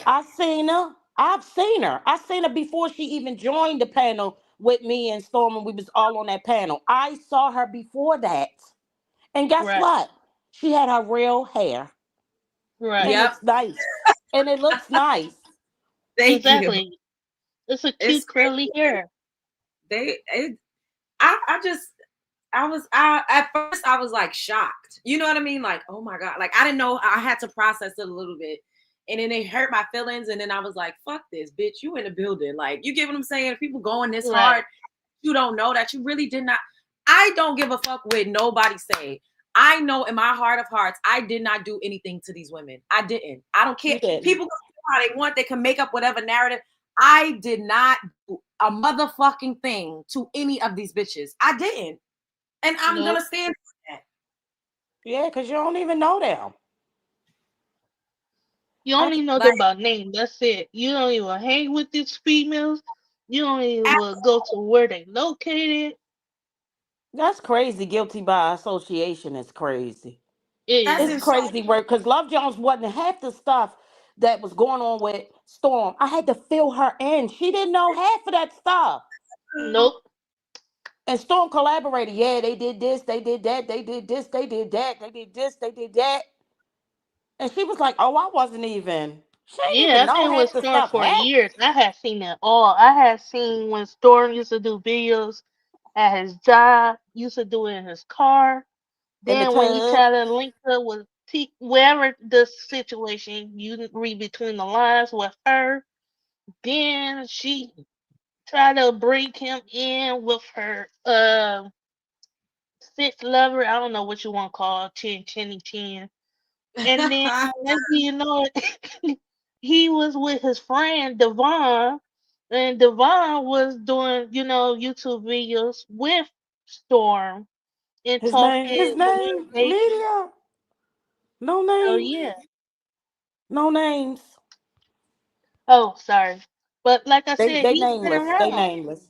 I seen her. I've seen her. I seen her before she even joined the panel with me and Storm, and we was all on that panel. I saw her before that. And guess Right. what? She had her real hair. Right. And Yep. it's nice. And it looks nice. Thank you. Exactly. It's a It's cute curly hair. I just I at first I was like shocked. You know what I mean? Like, oh my God. Like I didn't know. I had to process it a little bit. And then it hurt my feelings. And then I was like, fuck this, bitch. You in the building. Like, you get what I'm saying? If people going this Right. hard, you don't know that you really did not. I don't give a fuck what nobody say. I know in my heart of hearts, I did not do anything to these women. I didn't. I don't care. You didn't. People can feel how they want. They can make up whatever narrative. I did not do a motherfucking thing to any of these bitches. I didn't. And I'm going Nope. to stand for that. Yeah, because you don't even know them. You I only just, know Like, them by name. That's it. You don't even hang with these females. You don't even absolutely. go to where they located. that's crazy. Guilty by association is crazy. It That's It's is. insane. crazy work because Love Jones wasn't half the stuff that was going on with Storm. I had to fill her in. She didn't know half of that stuff. Nope. And Storm collaborated. Yeah, they did this, they did that, they did this, they did that, they did this, they did that. And she was like, oh, I wasn't even. She didn't even Yeah, I've know been with half the Storm stuff for happened. years. I had seen it all. I had seen when Storm used to do videos at his job, used to do it in his car. In the Then when he tub. tried to link up with wherever the situation, you didn't read between the lines with her. Then she tried to bring him in with her sixth lover. I don't know what you want to call it, 10. And then next thing you know, he was with his friend Devon, and Devon was doing, YouTube videos with Storm and talking His name, motivation. media. No So names. yeah. No names. Oh, sorry. But like I They said, they he's been nameless. They around. nameless.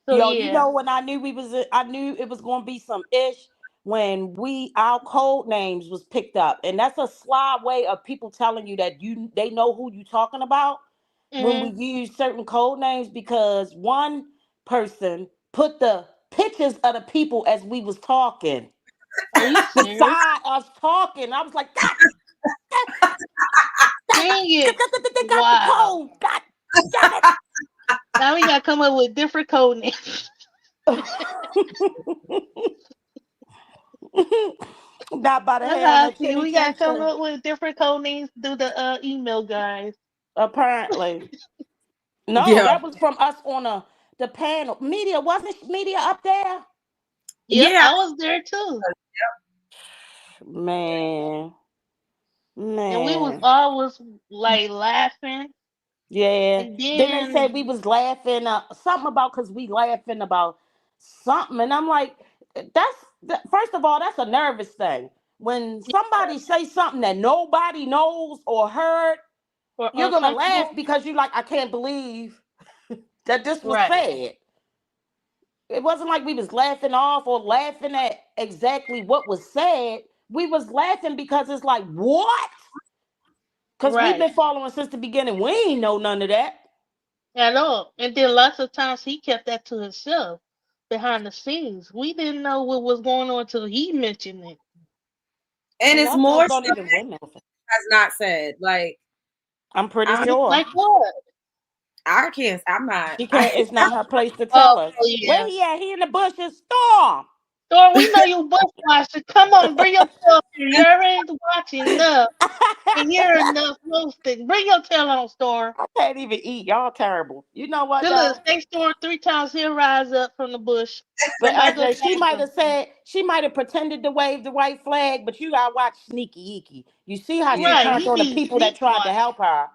So Yo, you yeah. know when I knew it was gonna be some ish when our code names was picked up. And that's a sly way of people telling you that they know who you talking about when we Hmm. use certain code names, because one person put the pictures of the people as we was talking Are you serious? beside us talking. I was like, God, God, Dang it. they got the Wow. code. God damn Now we gotta come up with different code names. it. Not by the That's hair on how I the see. chinny We gotta chin come chin. up with different code names through the email, guys. Apparently. No, Yeah. that was from us on the panel. Media, wasn't media up there? Yep, Yeah. I was there too. Man. And we was Man. always like laughing. Yeah. And Then they said then we was laughing, something about because we laughing about something. And I'm like, first of all, that's a nervous thing. When somebody say something that nobody knows or heard, we're you're gonna laugh uncomfortable. because you're like, I can't believe that this was Right. said. It wasn't like we was laughing off or laughing at exactly what was said. We was laughing because it's like, what? Because we've Right. been following since the beginning. We ain't know none of that. At all. And then lots of times he kept that to himself behind the scenes. We didn't know what was going on until he mentioned it. And A it's lot of those more don't stuff even win nothing. has not said. Like, I'm pretty I, sure. Like what? I can't. I'm not. She can't. It's not her place to Oh, tell us. yeah. Where he at? He in the bushes. Storm. Storm, we know you bush watcher. Come on, bring your tail here. You already watching enough. And hear enough roasting. Bring your tail on, Storm. I can't even eat. Y'all terrible. You know what Just though? look, stay Storm 3 times. He'll rise up from the bush. But Somebody go she tag might him. have said, she might have pretended to wave the white flag, but you gotta watch Sneaky Eeky. You see how she Right, turned he on the be people that sneak tried to watch. help her.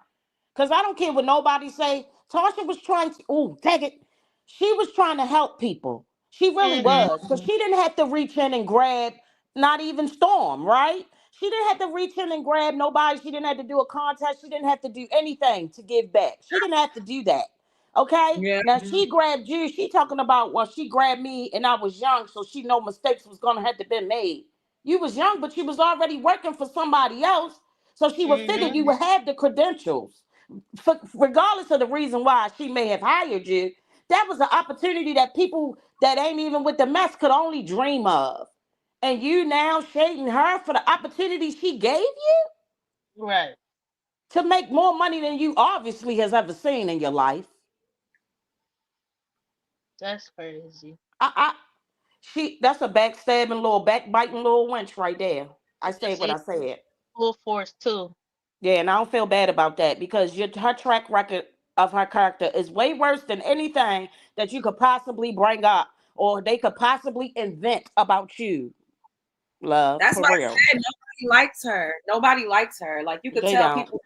Cause I don't care what nobody say. Tasha was trying to, oh, dang it. She was trying to help people. She really Mm-hmm. was. Because she didn't have to reach in and grab, not even Storm, right? She didn't have to reach in and grab nobody. She didn't have to do a contest. She didn't have to do anything to give back. She didn't have to do that. Okay? Yeah. Now she grabbed you. She talking about, well, she grabbed me and I was young, so she know mistakes was gonna have to be made. You was young, but you was already working for somebody else. So she would figure Mm-hmm. you would have the credentials regardless of the reason why she may have hired you. That was an opportunity that people that ain't even with the mess could only dream of. And you now shading her for the opportunity she gave you Right. to make more money than you obviously has ever seen in your life. That's crazy. I she that's a backstabbing little backbiting little wench right there. I said Just what say I said. full force too. Yeah, and I don't feel bad about that because her track record of her character is way worse than anything that you could possibly bring up or they could possibly invent about you, love, That's for why I real. said nobody likes her. Nobody likes her. Like you could They tell don't. people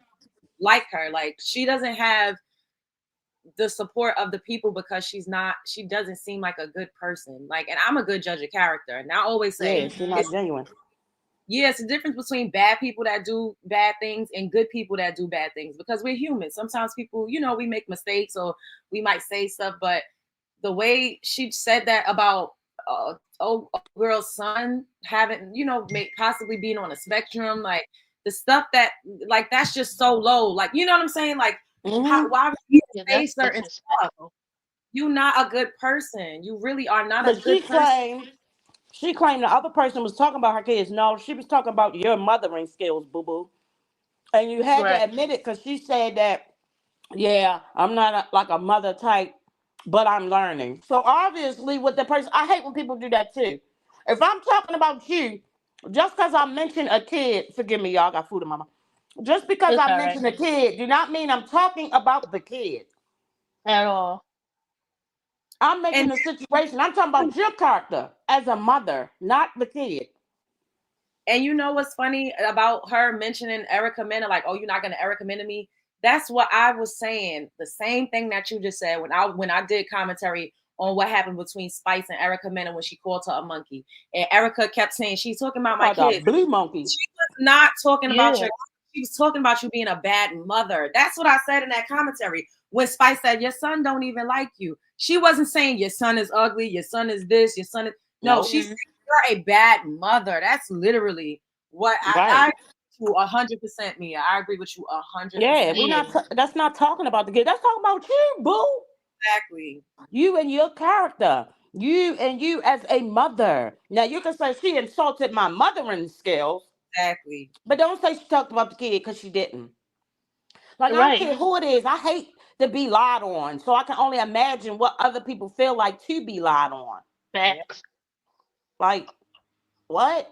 like her. Like she doesn't have the support of the people because she doesn't seem like a good person. Like, and I'm a good judge of character. And I always say Yeah, she's Mm-hmm. not genuine. yeah, it's a difference between bad people that do bad things and good people that do bad things because we're human. Sometimes people, we make mistakes or we might say stuff, but the way she said that about old girl's son having, possibly being on a spectrum, like the stuff that, like, that's just so low. Like, you know what I'm saying? Like, Hmm. why would you Yeah, say that's certain stuff? disrespectful. You're not a good person. You really are not a But good person. she claimed the other person was talking about her kids. No, she was talking about your mothering skills, boo boo. And you had to Right. admit it because she said that, yeah, I'm not like a mother type, but I'm learning. So obviously, with the person, I hate when people do that too. If I'm talking about you, just because I mention a kid, forgive me, y'all got food in my mouth. Just because It's I all right. mention a kid, do not mean I'm talking about the kid. At all. I'm And making a situation. I'm talking about your character as a mother, not the kid. And you know what's funny about her mentioning Erica Mena, like, oh, you're not gonna Erica Mena me? That's what I was saying. The same thing that you just said when I did commentary on what happened between Spice and Erica Mena when she called her a monkey. And Erica kept saying, she's talking about my Called a kids. blue monkey. She was not talking about Yeah. she was talking about you being a bad mother. That's what I said in that commentary. When Spice said, your son don't even like you. She wasn't saying your son is ugly, your son is this, your son is no, Nope. she Mm-hmm. said you're a bad mother. That's literally what I Right. agree with you 100%, Mia. I agree with you 100%. Yeah, we're Yeah. not. That's not talking about the kid. That's talking about you, boo. Exactly. You and your character. You and you as a mother. Now you can say she insulted my mothering skills, Exactly. but don't say she talked about the kid because she didn't. Like I don't Right. care who it is. I hate to be lied on, so I can only imagine what other people feel like to be lied on. Yeah. Facts. Like what?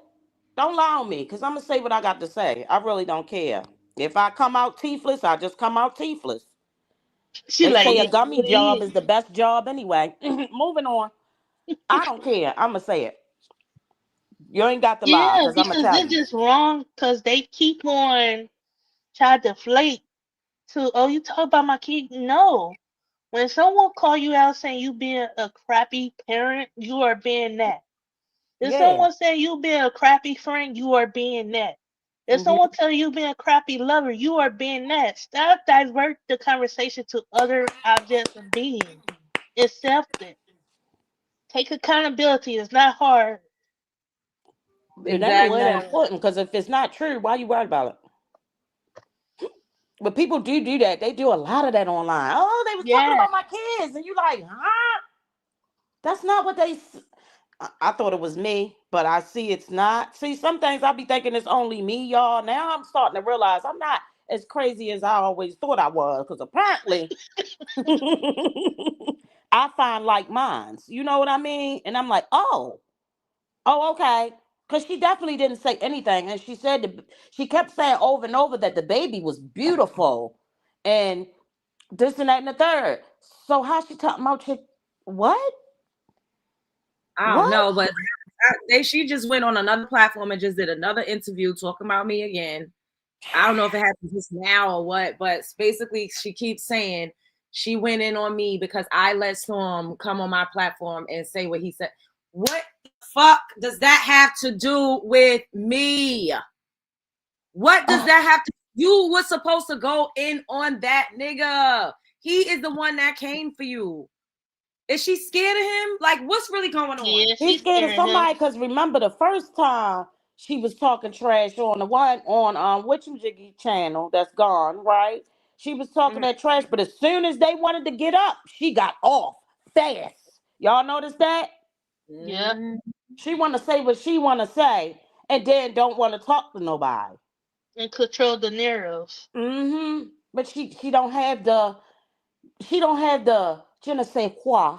Don't lie on me, cause I'm gonna say what I got to say. I really don't care. If I come out teethless, I just come out teethless. She They like, say yeah, a gummy what it job is. is the best job anyway. Moving on. I don't care. I'm gonna say it. You ain't got to lie, Yeah, cause I'm gonna because tell they're you. just wrong because they keep on trying to deflate to, oh, you talk about my kid. No. When someone call you out saying you being a crappy parent, you are being that. If Yeah. someone say you being a crappy friend, you are being that. If Hmm. someone tell you being a crappy lover, you are being that. Stop divert the conversation to other objects of being. Accept it. Take accountability. It's not hard. It ain't even that Exactly. Whatever. important. Cause if it's not true, why you worried about it? But people do that. They do a lot of that online. Oh, they was talking Yeah. about my kids, and you like, huh? That's not what they. I thought it was me, but I see it's not. See, some things I be thinking it's only me, y'all. Now I'm starting to realize I'm not. as crazy as I always thought I was, because apparently I find like minds. You know what I mean? And I'm like, oh, okay. Because she definitely didn't say anything. And she said, she kept saying over and over that the baby was beautiful and this and that and the third. So how she talking about what? I don't know, but she just went on another platform and just did another interview talking about me again. I don't know if it happened just now or what, but basically she keeps saying she went in on me because I let Storm come on my platform and say what he said. What the fuck does that have to do with me? What does that have to? You were supposed to go in on that nigga. He is the one that came for you. Is she scared of him? Like, what's really going on? Yeah, He's scared of somebody because remember the first time she was talking trash on the one on Witchy Jiggy channel that's gone, right? She was talking that trash, but as soon as they wanted to get up, she got off fast. Y'all notice that? Yeah. She want to say what she want to say, and then don't want to talk to nobody And control the narratives. But she don't have the je ne sais quoi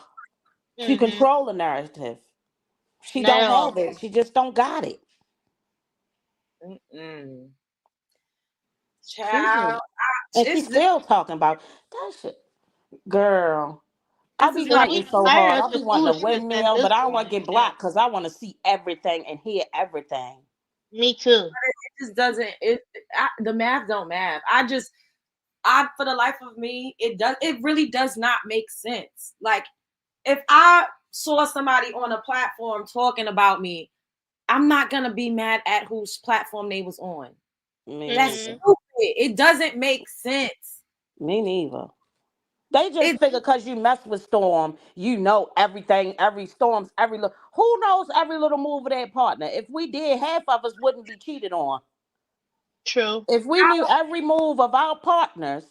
to control the narrative. She don't have it. She just don't got it. Child, and she's still talking about that shit. Girl, I be fighting so hard. I be wanting to windmill, but I don't want to get blocked because I want to see everything and hear everything. Me too. It just doesn't. The math don't math. For the life of me, it really does not make sense. Like, if I saw somebody on a platform talking about me, I'm not gonna be mad at whose platform they was on. That's stupid. It doesn't make sense. Me neither. They just figure because you mess with Storm, you know everything, who knows every little move of their partner. If we did, half of us wouldn't be cheated on. True. If we knew every move of our partners,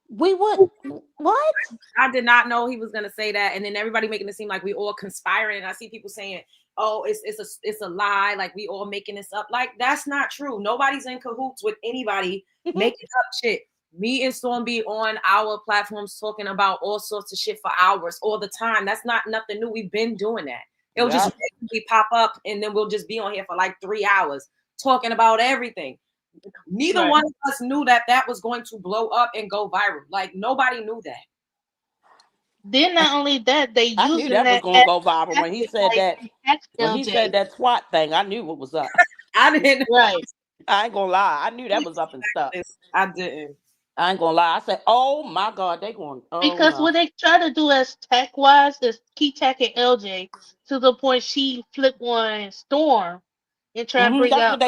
we would. What? I did not know he was gonna say that, and then everybody making it seem like we all conspiring. And I see people saying, "Oh, it's a lie. Like we all making this up." Like that's not true. Nobody's in cahoots with anybody making up shit. Me and Storm be on our platforms talking about all sorts of shit for hours all the time. That's not nothing new. We've been doing that. It'll just pop up, and then we'll just be on here for like 3 hours talking about everything. Neither one of us knew that was going to blow up and go viral. Like nobody knew that. Then not only that, they I knew that was gonna go viral when he said that. When he said that twat thing, I knew what was up. I didn't. Right. I ain't gonna lie. I knew that was up and stuff. I didn't. I ain't gonna lie. I said, "Oh my God, they going." Because what they try to do as tech wise is keep attacking LJ to the point she flip on Storm and try to bring out,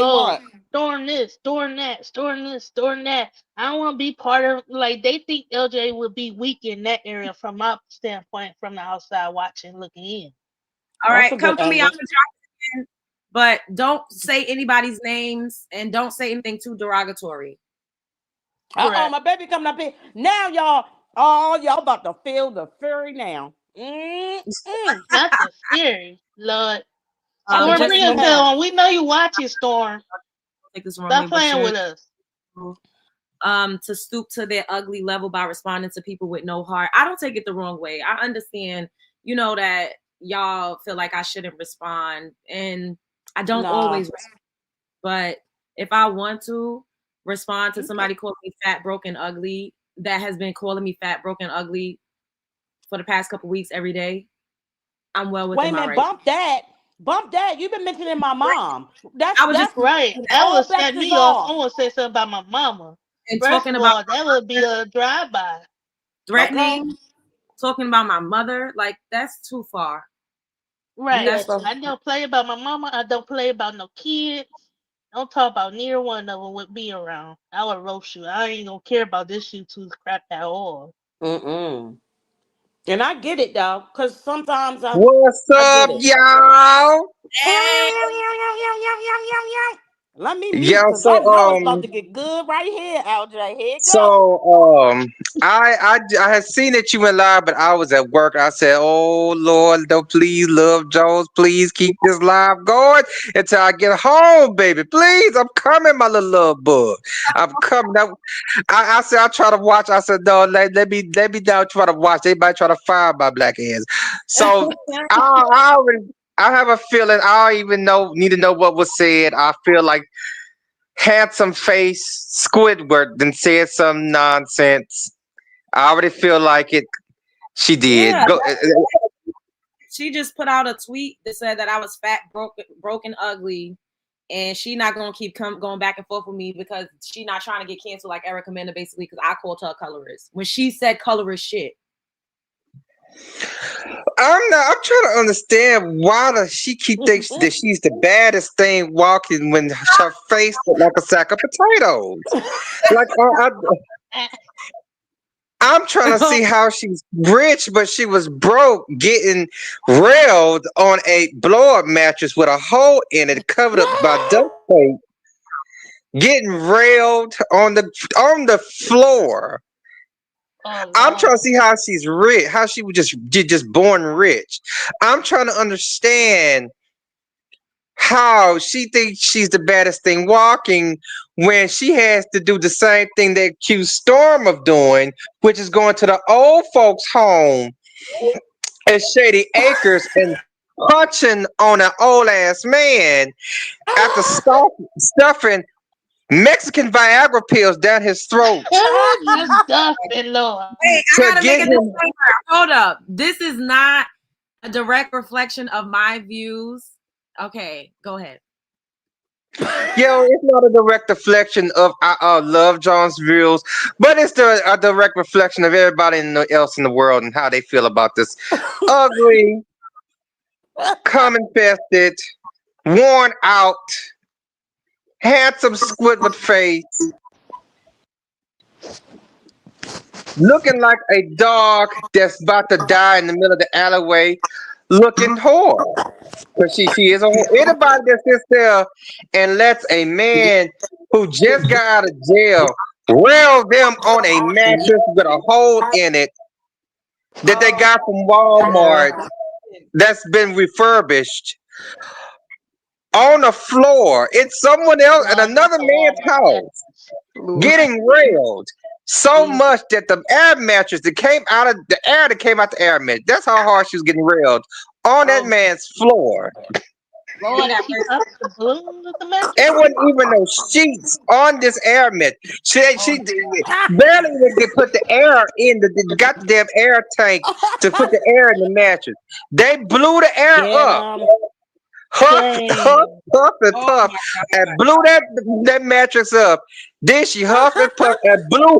Storm this, Storm that, Storm this, Storm that. I don't want to be part of. Like they think LJ would be weak in that area from my standpoint, from the outside watching, looking in. All right, come for me. I'm gonna drop in, but don't say anybody's names and don't say anything too derogatory. My baby coming up here now, y'all. Oh, y'all about to feel the fury now. Not the fury, Lord. Storm, bring us on. We know you watching, Storm. Stop playing with us. To stoop to their ugly level by responding to people with no heart. I don't take it the wrong way. I understand, that y'all feel like I shouldn't respond, and I don't always respond. But if I want to respond to somebody calling me fat, broken, ugly, that has been calling me fat, broken, ugly for the past couple weeks every day, I'm well within my right. Bump that. You've been mentioning my mom. That's right. That would set me off. I want to say something about my mama. And talking about that would be a drive-by. Threatening, talking about my mother, like that's too far. Right. I don't play about my mama. I don't play about no kids. Don't talk about neither one of them with me around. I would roast you. I ain't gonna care about this YouTube crap at all. And I get it though, because sometimes what's up, y'all? Let me mute Yeah, because I know it's about to get good right here, LJ. Here it go. so I had seen that you went live, but I was at work. I said, "Oh Lord, no, please, Love Jones, please keep this live going until I get home, baby. Please, I'm coming, my little love bug. I'm coming." I said I try to watch. I said no, let me down try to watch. They might try to fire my black ass. So I already I have a feeling. I don't even need to know what was said. I feel like handsome face Squidward then said some nonsense. I already feel like it. She did. Yeah, Go. she just put out a tweet that said that I was fat, broken, ugly, and she not gonna keep going back and forth with me because she not trying to get canceled like Erica Mena, basically, because I called her a colorist when she said colorist shit. I'm trying to understand why does she keep thinking that she's the baddest thing walking when her face look like a sack of potatoes. Like I'm trying to see how she's rich, but she was broke, getting railed on a blow-up mattress with a hole in it, covered up by duct tape, getting railed on the floor. Oh I'm trying to Lord. see how she's rich, how she was just born rich. I'm trying to understand how she thinks she's the baddest thing walking when she has to do the same thing they accused Storm of doing, which is going to the old folks' home at Shady Acres and punching on an old ass man after stuffing Mexican Viagra pills down his throat Oh, you stuff it, Lord. Wait, I to gotta make get a him. disclaimer. Hold up. This is not a direct reflection of my views. Okay, go ahead. Yo, it's not a direct reflection of Love John's views, but it's a direct reflection of everybody else in the world and how they feel about this ugly, cum infested, worn out, handsome Squidward face, looking like a dog that's about to die in the middle of the alleyway, looking whore. Because she is a whore. Anybody that sits there and lets a man who just got out of jail rail them on a mattress with a hole in it that they got from Walmart that's been refurbished on the floor in someone else at Lord, not another the man's Walmart house, Lord. getting railed so mattress. much that the air mattress that came out of the air that came out the air mattress. That's how hard she was getting railed on that Oh, man's floor. Lord Did have she mercy. up the balloon of the mattress? There wasn't even no sheets on this air mat. She barely even could put the air in the goddamn air tank to put the air in the mattress. They blew the air Get up, 'em. huff, huff, Dang. puff, and Oh puff, my and God. blew that mattress up. Then she huffed and puffed and blew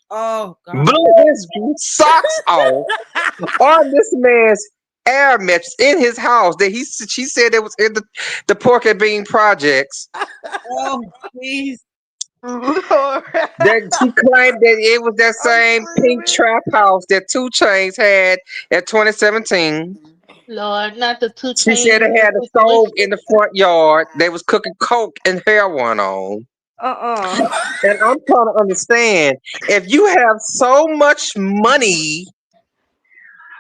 Oh God. his socks off on this man's air mattress in his house that she said it was in the pork and bean projects. Oh please. Lord. That she claimed that it was that I'm same pink screaming. trap house that 2 Chainz had at 2017. Lord, not the two She said chains they had a stove situation. in the front yard. They was cooking coke and heroin on. Uh-uh. And I'm trying to understand, if you have so much money,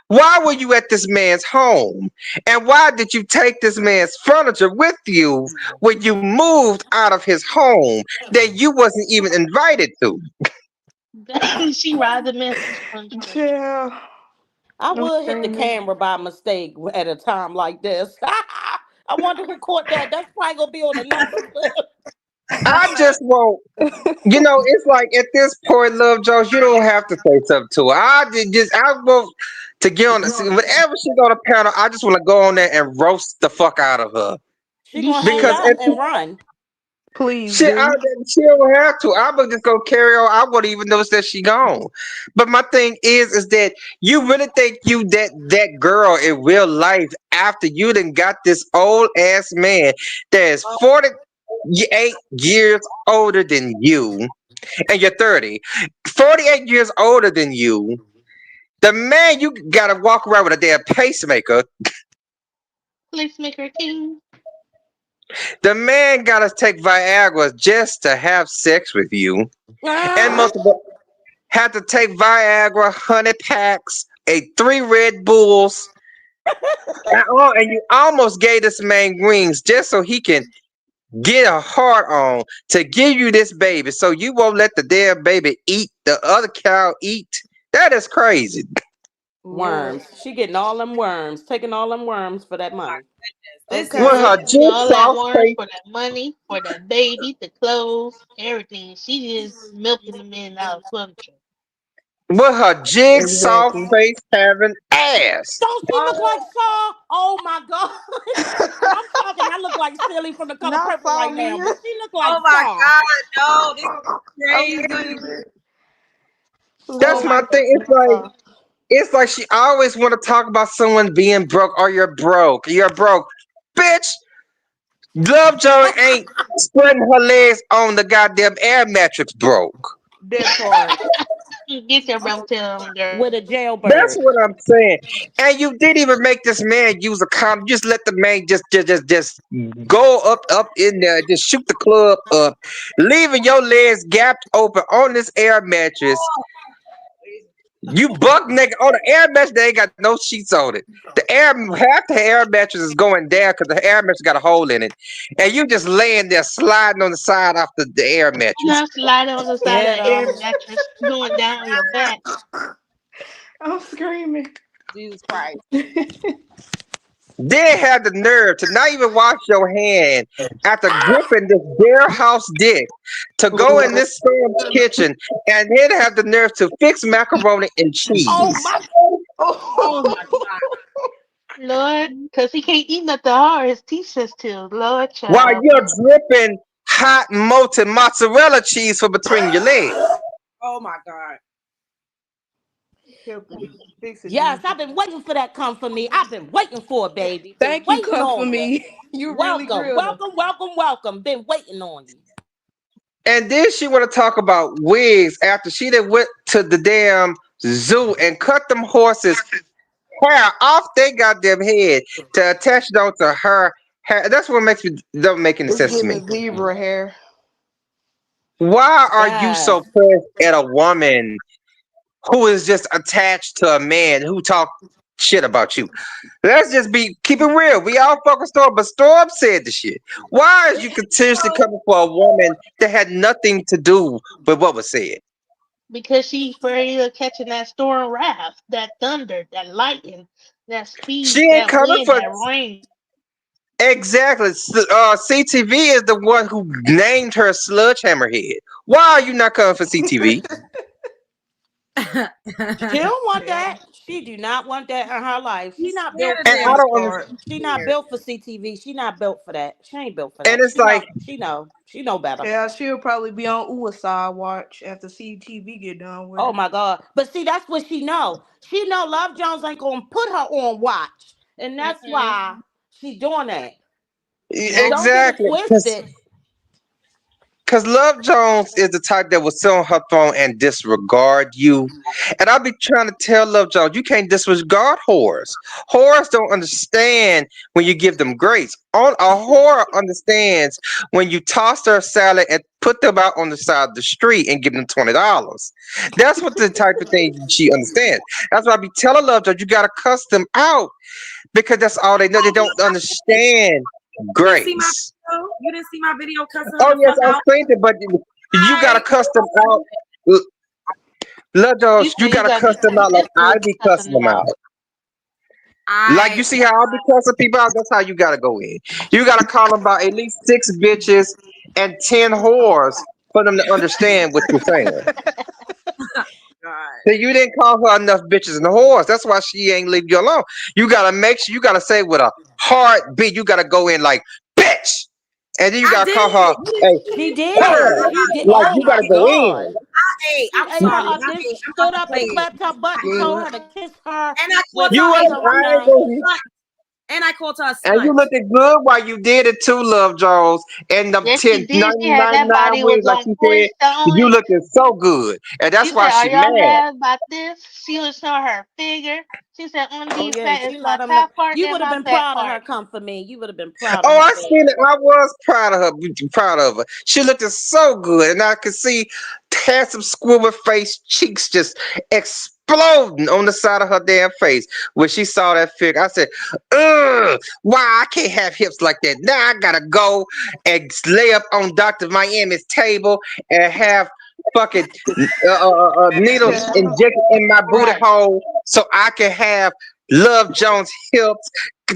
why were you at this man's home? And why did you take this man's furniture with you when you moved out of his home that you wasn't even invited to? Dang, she ride the man's furniture. Chill. I I'm would hit the screaming. camera by mistake at a time like this. I wonder who caught that. That's probably gonna be on the next clip. I just won't. It's like at this point, Love Jones, you don't have to say something to her. I want to get on whenever she go to panel. I just want to go on there and roast the fuck out of her She You gonna hang because should. up if and run. Please she do. she don't have to. I'm gonna just go carry on. I wouldn't even notice that she gone. But my thing is that you really think you that girl in real life after you done got this old ass man that is 48 years older than you and you're 30, 48 years older than you, the man you gotta walk around with a damn pacemaker. Placemaker king. The man gotta take Viagra just to have sex with you, and multiple have to take Viagra, 100 packs, 3 Red Bulls, and you almost gave this man rings just so he can get a heart on to give you this baby, so you won't let the damn baby eat the other cow eat. That is crazy. Worms. She getting all them worms, taking all them worms for that money. This She With Okay. her taking all that jigsaw worms face, for that money, for that baby, the clothes, everything. She just milking the men out of furniture. with her jigsaw Exactly. face having ass. Don't she look like Saw? Oh my god! And I'm talking. I look like Silly from The Color Not Purple right now, Sonya. but she look like oh my Saw. God, no, this I'm is crazy. screaming. That's Oh Lord, my my have thing. mercy. It's like she always want to talk about someone being broke or you're broke. You're broke. Bitch, Love Jones ain't spreading her legs on the goddamn air mattress broke. That part. Get your broke tail on, girl. With a That's jailbird. what I'm saying. And you didn't even make this man use a condom. Just let the man just go up in there, just shoot the club up, leaving your legs gapped open on this air mattress. You buck naked on the air mattress. They ain't got no sheets on it. Half the air mattress is going down because the air mattress got a hole in it, and you just laying there sliding on the side off the air mattress. Not sliding on the side of Yeah, the air though. mattress, going down your back. I'm screaming. Jesus Christ. Then have the nerve to not even wash your hand after gripping this bare house dick to go in this storm's kitchen and then have the nerve to fix macaroni and Oh cheese my! Oh my Lord, because he can't eat nothing hard. His teeth sensitive. Lord, while child. you're dripping hot molten mozzarella cheese for between your legs. Oh my God. Help me. Fix it, Yes, Jesus. I've been waiting for that come for me. I've been waiting for it, baby. Been Thank you, waiting come for on you. me. You really Welcome, grilled her. welcome, welcome, welcome. Been waiting on you. And then she want to talk about wigs after she done went to the damn zoo and cut them horses hair off their goddamn head to attach it onto her hair. That's what makes me don't make any It's sense to me. giving zebra hair. Why are you Yes. so pressed at a woman who is just attached to a man who talk shit about you? Let's just keep it real. We all fucking Storm, but Storm said the shit. Why is you continuously coming for a woman that had nothing to do with what was said? Because she's afraid of catching that storm wrath, that thunder, that lightning, that She speed, ain't that coming wind, for that rain. exactly. CTV is the one who named her Sledgehammer Head. Why are you not coming for CTV? She don't want Yeah. that. She do not want that in her life. She He's not scared built of for And them. I this. don't Scared. understand. She not built for CTV. She not built for that. She ain't built for And that. it's She like know. She know. She know better. Yeah, she'll probably be on USI watch after CTV get done with Oh her. my God. But see, that's what she know. She know Love Jones ain't gonna put her on watch. And that's Mm-mm. why she doing that. Nope. Don't get it exactly. twisted. Because Love Jones is the type that will sit on her throne and disregard you. And I'll be trying to tell Love Jones, you can't disregard whores. Whores don't understand when you give them grace. A whore understands when you toss their salad and put them out on the side of the street and give them $20. That's what the type of thing she understands. That's why I be telling Love Jones, you got to cuss them out because that's all they know. They don't understand You didn't see my grace. video? You didn't see my video cussing her Oh the yes, fuck I out? think that, but you gotta I cuss them out. Love You Jones, say you you gotta got to cuss them out like I consistently be cussing cussing them them out. out. Like you I see how I be cussing people out. That's how you gotta go in. You gotta call them about at least 6 bitches and 10 whores for them to understand what you're saying. God. So you didn't call her enough bitches and whores. That's why she ain't leave you alone. You gotta make sure you gotta say with a heartbeat. You gotta go in like bitch, and then you I gotta did. call her You didn't a see She me? did. whore. She did. Like Oh you gotta my go God. in. Hey, She I'm ate her sorry. up, then I'm about stood to up play and it. slapped her butt and told her to kiss her And I called with You her her a ain't. little I ain't thing. gonna. slut. And I called her a And you slut. looking good while you did it too, Love Jones. And them Yes, she 10, did. She had that 99 body was ways, like on she point. said, you Showing. looking so good. And She that's why said, "Are she y'all mad. mad about this?" She was showing her figure. She said, Oh "These yeah, fat is she my let him. top part You and would have my been fat proud of her part." come for me. You would have been proud of Oh, her, I baby. seen it. I was proud of her. Proud of her. She looked so good. And I could see handsome squibble face cheeks just exploding on the side of her damn face when she saw that figure. I said, ugh, why I can't have hips like that? Now I gotta go and lay up on Dr. Miami's table and have fucking needles Child. injected in my booty Right. hole so I can have Love Jones hips.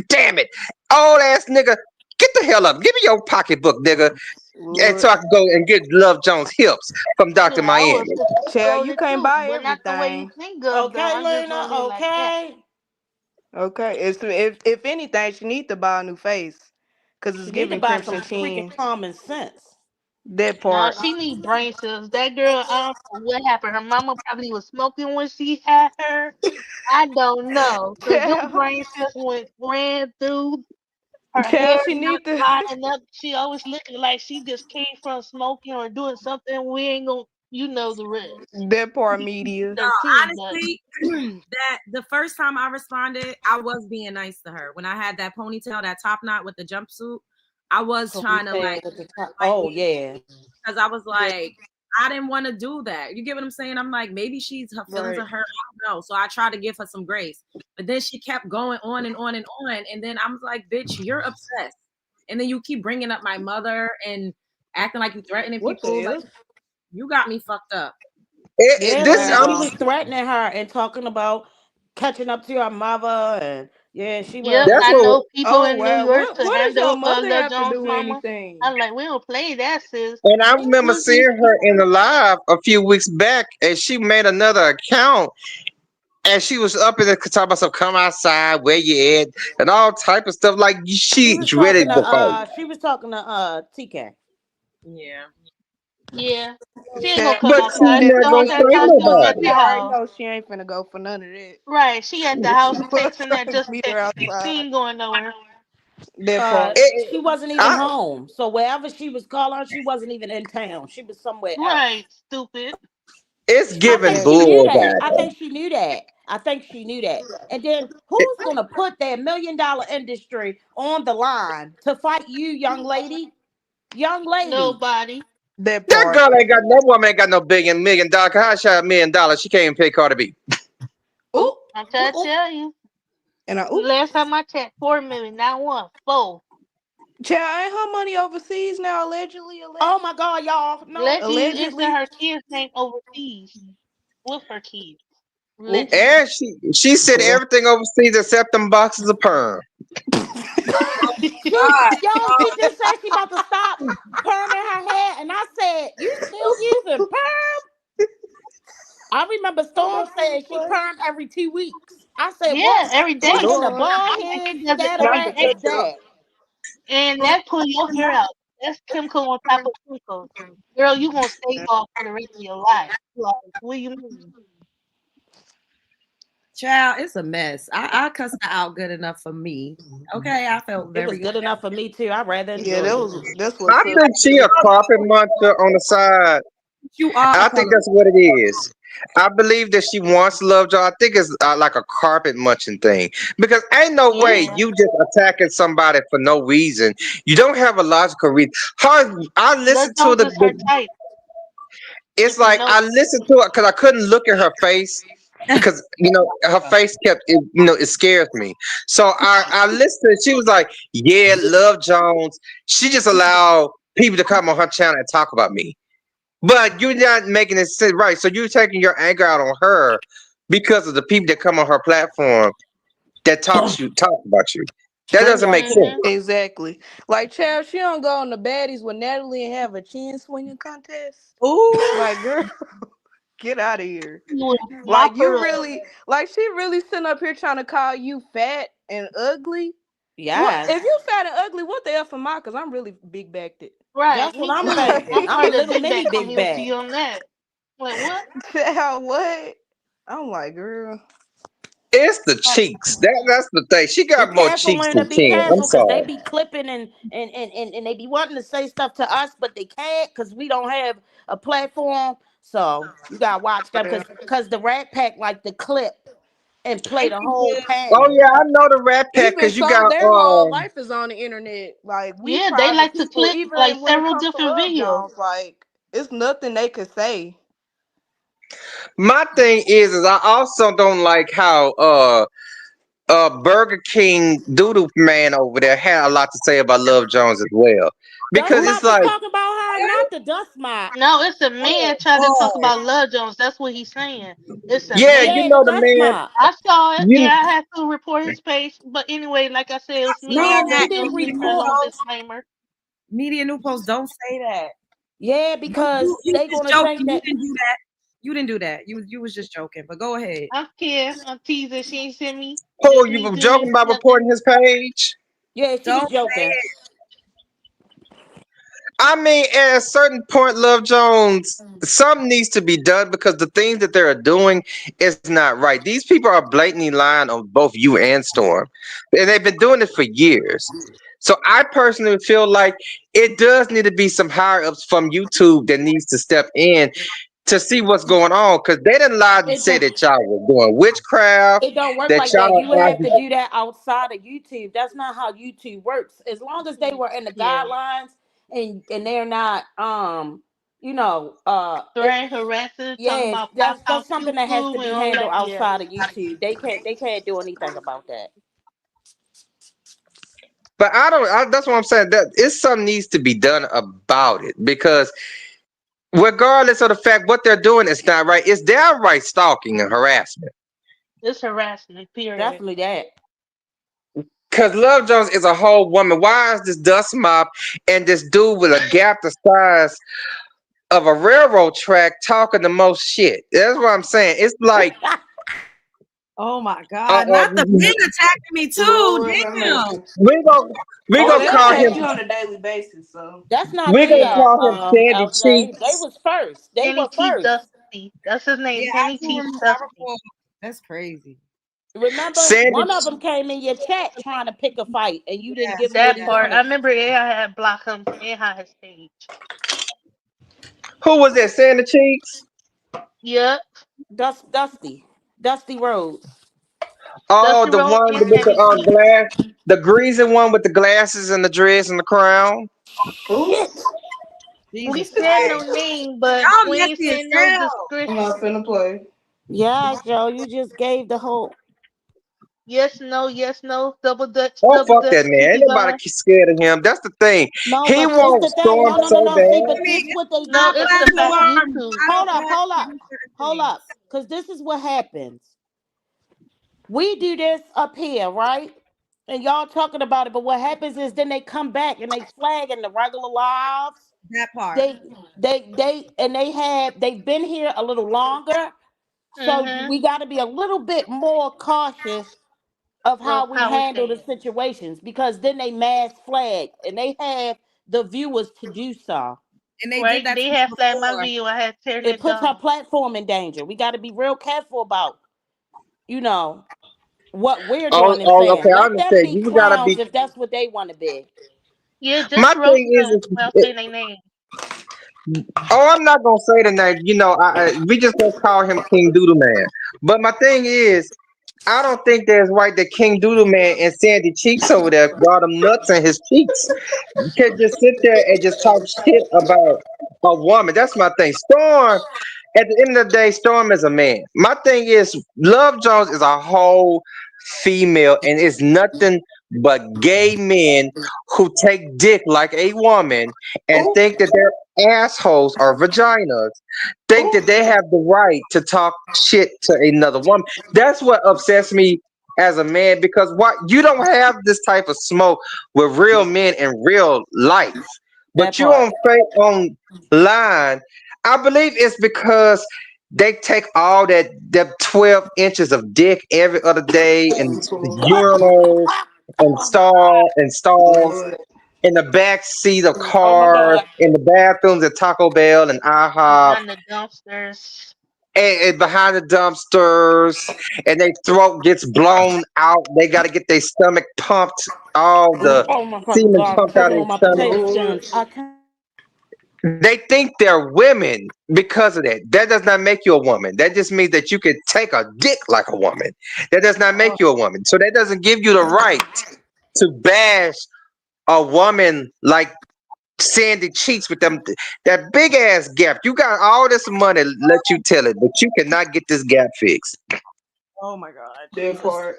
Damn it. Old ass nigga, get the hell up. Give me your pocketbook, nigga. And Look, so I can go and get Love Jones hips from Dr. Yeah, I was Miami. child, told you the can't truth, buy but not the way you everything. think of, though. Okay, I'm just gonna leave it Lena. like that. Okay. Okay, if anything, she need to buy a new face, cause it's She need to giving buy some Crimson freaking Chin. common sense. That No, part. she need brain cells. That girl, I don't know what happened. Her mama probably was smoking when she had her. I don't know, cause them Child, brain cells ran through her hair, child, she not need to. lining up. She always looking like she just came from smoking or doing something. We ain't gonna, you know the rest. That part media. 13, but Honestly, that the first time I responded, I was being nice to her. When I had that ponytail, that top knot with the jumpsuit, I was trying to Ponytail like with the top. Oh lightly yeah. because I was yeah, like, I didn't want to do that. You get what I'm saying? I'm like, maybe her feelings Right. are hurt. I don't know. So I tried to give her some grace. But then she kept going on and on and on. And then I was like, bitch, you're obsessed. And then you keep bringing up my mother and acting like you threatening What the people. Like, hell? you got me fucked up. Yeah, This Lena. She Wow. was threatening her and talking about catching up to your mother, and yeah, she yep. was. that's I what know people Oh in New wow. York What to what does your handle mother Lil have to Jones' do with mama. anything? I'm like, we don't play that, sis. and I You remember pussy. seeing her in the live a few weeks back and she made another account and she was up in the talking about some come outside, where you at, and all type of stuff like she's ready to fight. She was talking to TK. Yeah. Yeah. She ain't gonna Child, come But she's outside. that, not The whole gonna that fight time she was at we the nobody. already house. know she ain't finna go for none of that. Right. She at the She house was texting that trying to just meet her texting. She outside. ain't going nowhere. That part. She wasn't even I, home. So wherever she was calling, she wasn't even in town. She was somewhere else. Right, stupid. it's I think giving she knew bull that. by I think she knew that. I think she knew that. And then who's gonna put their $1 million industry on the line to fight you, young lady? Young lady. Nobody. That that part. girl ain't got no woman ain't got no $1 million. How she have $1 million? She can't even pay Cardi B. Ooh, Oh, I'm trying to ooh, tell you. and I ooh. Last time I checked, 4 million, not one, four. Child, ain't her money overseas now? Allegedly, Oh my God, y'all. No. Allegedly, it's in allegedly. her kids' name overseas with her kids. Ooh, Allegedly. And she said well. everything overseas except them boxes of perm. God. She just said she about to stop perming her hair. And I said, you still using perm? I remember Oh, Storm that's so saying she funny. permed every 2 weeks. I said, Yeah, what? every What day. in the Lord, bald I head think it does it not every to scatterbrain day. is cut you off. that? And that pull your hair out. That's chemical on top of chemical. Girl, you gonna stay bald for the rest of your life. Like, what do you mean? Child, it's a mess. I cussed her out good enough for me. Okay, I felt It was very good. good enough for me too. I rather Yeah, enjoyed it. that's I what's up. think she a carpet muncher on the side. You are a I think color. that's what it is. I believe that she wants love, Joe. I think it's like a carpet munching thing because ain't no way Yeah. you just attacking somebody for no reason. You don't have a logical reason. I Lil listened to Jones is her type, it's if you like know. I listened to it because I couldn't look at her face because her face kept it scares me. So I listened. She was like, "Yeah, Love Jones." She just allowed people to come on her channel and talk about me. But you're not making it sense, right? So you're taking your anger out on her because of the people that come on her platform that talk about you. That Bring doesn't your make sense. Mm-hmm. Exactly. Like, child, she don't go on the baddies with Natalie and have a chin swinging contest. Ooh. Like, girl, get out of here. You would Like, mop her you up. really, like, she really sitting up here trying to call you fat and ugly. What Yes. if you fat and ugly? What the F am I? Cause I'm really big backed. Right, That's what me I'm too. thinking. I'm I'm a part of the little big mini back big community bag. on that. Like, what? Child, what? I'm like, girl. It's the cheeks. That's the thing. She Be got more careful, cheeks Lena. than Be chin. I'm careful, because they sorry. be clipping and they be wanting to say stuff to us, but they can't because we don't have a platform. So you gotta watch them, because the Rat Pack like to clip and play Thank the you, whole Bill. Oh panel. yeah, I know the Rat Pack Even because you so, got their whole life is on the internet. Like, we Yeah, they private like to people, clip like even when it several comes to different Love videos. Jones, like, it's nothing they could say. my thing is I also don't like how Burger King Doodle man over there had a lot to say about Love Jones as well. Dust Because it's Mop was like, talking about her, not the Dust Mop. No, it's a man Oh trying to talk boy. about Love Jones. That's what he's saying. It's a yeah, you man. Yeah, the know the Dust man, Mop. I saw it. you Yeah, I had to report his page. But anyway, like I said, it was me. I No, just you That was didn't media giving her new a report. little post. disclaimer. Media new post. Don't say that. Yeah, Don't because you they just gonna joking. think You that. didn't do that. You didn't do that. You was just joking. But go ahead. I'm here. I'm teasing. She ain't sent me. who Just you me were doing joking about nothing. reporting his page. Yeah, she was Don't say joking. it. I mean, at a certain point, Love Jones, something needs to be done because the things that they're doing is not right. These people are blatantly lying on both you and Storm, and they've been doing it for years. So I personally feel like it does need to be some higher ups from YouTube that needs to step in to see what's going on because they didn't lie and It say don't, that y'all were doing witchcraft, it don't work that like that. You would y'all. have to do that outside of YouTube. That's not how YouTube works. As long as they were in the Yeah. guidelines and they're not it, Threatening, harassing, talking yes, about pop that's out something cute that has to food and be all handled that. Yeah. outside of YouTube. They can't do anything about that. But I don't. That's what I'm saying. That it's something needs to be done about it because regardless of the fact what they're doing is not right, it's downright stalking and harassment. It's harassment, period. Definitely that. Cause Love Jones is a whole woman. Why is this dust mop and this dude with a gap the size of a railroad track talking the most shit? That's what I'm saying. It's like, Oh my uh, God. uh, Not the men attacking me too. Lord have Damn. mercy. we gonna we Oh, gonna they That's call attack not you him on a daily basis, so. that's not we me, gonna Yeah. call him Sandy LJ. They Cheeks. was first. They were Penny Teeth first. Dusty. That's his name. Yeah, I Penny do Teeth remember. I Dusty. recall. That's crazy. Remember, Sandy. one of them came in your chat trying to pick a fight, and you didn't give Yes. him what That he part. I wanted. remember AI had blocked him and had his page. Who was that? Sandy Cheeks. Yep. Dusty Rhodes. Oh, Dusty the Road one and with the Penny Teeth. glass, the greasy one with the glasses and the dress and the crown. Ooh, Shit. We Jesus said Christ. no name, but Y'all we ain't messy as saying no hell. I'm description. not finna play. Yeah, Joe, you just gave the whole. Yes, no, Oh double fuck that dutch, man! Ain't Dookie nobody bar. scared of him. That's the thing. No, He but this the won't thing. storm No, no, no, so no. See, bad. but I this mean, what they No, do. not But it's the this fact what. platform. YouTube. I Hold don't up, have hold to up, do certain hold up. things. Because this is what happens. We do this up here, right? And y'all talking about it, but what happens is then they come back and they flag in the regular lives. That part. They've been here a little longer, so Mm-hmm. we got to be a little bit more cautious of Of how we how we handle say the it. situations, because then they mass flag and they have the viewers to do so. And they did Right? that to They me had flagged my before. video. I had turned It it puts our down. platform in danger. We got to be real careful about, you know, what we're Oh, doing and oh, okay, saying. I Let them understand. be You gotta clowns be. if that's what they want to be. Yeah, My just roast thing them is, without saying their name. oh, I'm not gonna say the name. We just gonna call him King Doodle Man. But my thing is, I don't think that's right that King Doodle Man and Sandy Cheeks over there got them nuts in his cheeks. You can't just sit there and just talk shit about a woman. That's my thing. Storm, at the end of the day, Storm is a man. My thing is, Love Jones is a whole female, and it's nothing but gay men who take dick like a woman and Ooh, think that their assholes are vaginas. Think ooh. that they have the right to talk shit to another woman. That's what upsets me as a man because what you don't have this type of smoke with real men in real life, That but you part. on fake online. I believe it's because they take all that 12 inches of dick every other day and urinals and stalls Lord. in the back seat of Oh my cars, God. in the bathrooms at Taco Bell and IHOP. Behind the dumpsters. and behind the dumpsters, and their throat gets blown out. They got to get their stomach pumped, all the Oh my fucking semen God, I'm pumped out of choking their on my stomach. potato skins. I can't. They think they're women because of that. That does not make you a woman. That just means that you can take a dick like a woman. That does not make you a woman. So that doesn't give you the right to bash a woman like Sandy Cheeks with them that big ass gap. You got all this money, let you tell it, but you cannot get this gap fixed. Oh my God. That part.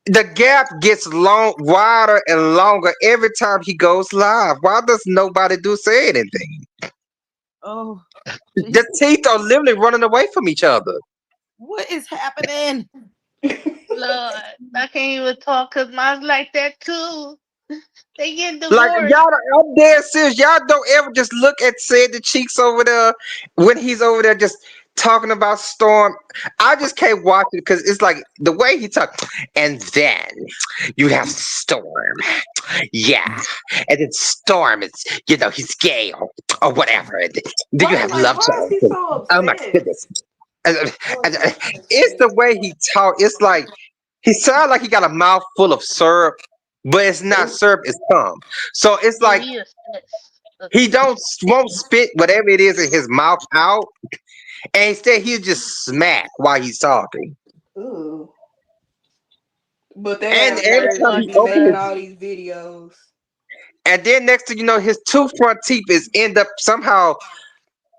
The gap gets wider and longer every time he goes live. Why does nobody say anything? Oh, The teeth are literally running away from each other. what is happening? Lord, I can't even talk because mine's like that too. They get Like divorced. y'all, I'm dead serious. Y'all don't ever just look at Sandy Cheeks over there when he's over there just talking about Storm. I just can't watch it because it's like the way he talks. And then you have Storm, yeah, and then Storm is he's gay or whatever. And then you Right? have Like, Love why is Jones. he so Oh my obsessed? goodness. It's the way he talk. It's like he sounds like he got a mouth full of syrup, but it's not syrup. It's cum. So it's Yeah, like he is. he won't spit whatever it is in his mouth out, and instead he'll just smack while he's talking. Ooh. But they And have the every nerve time to Lord he be have opens making his, all mercy. these videos. and then next thing you know, his two front teeth is end up somehow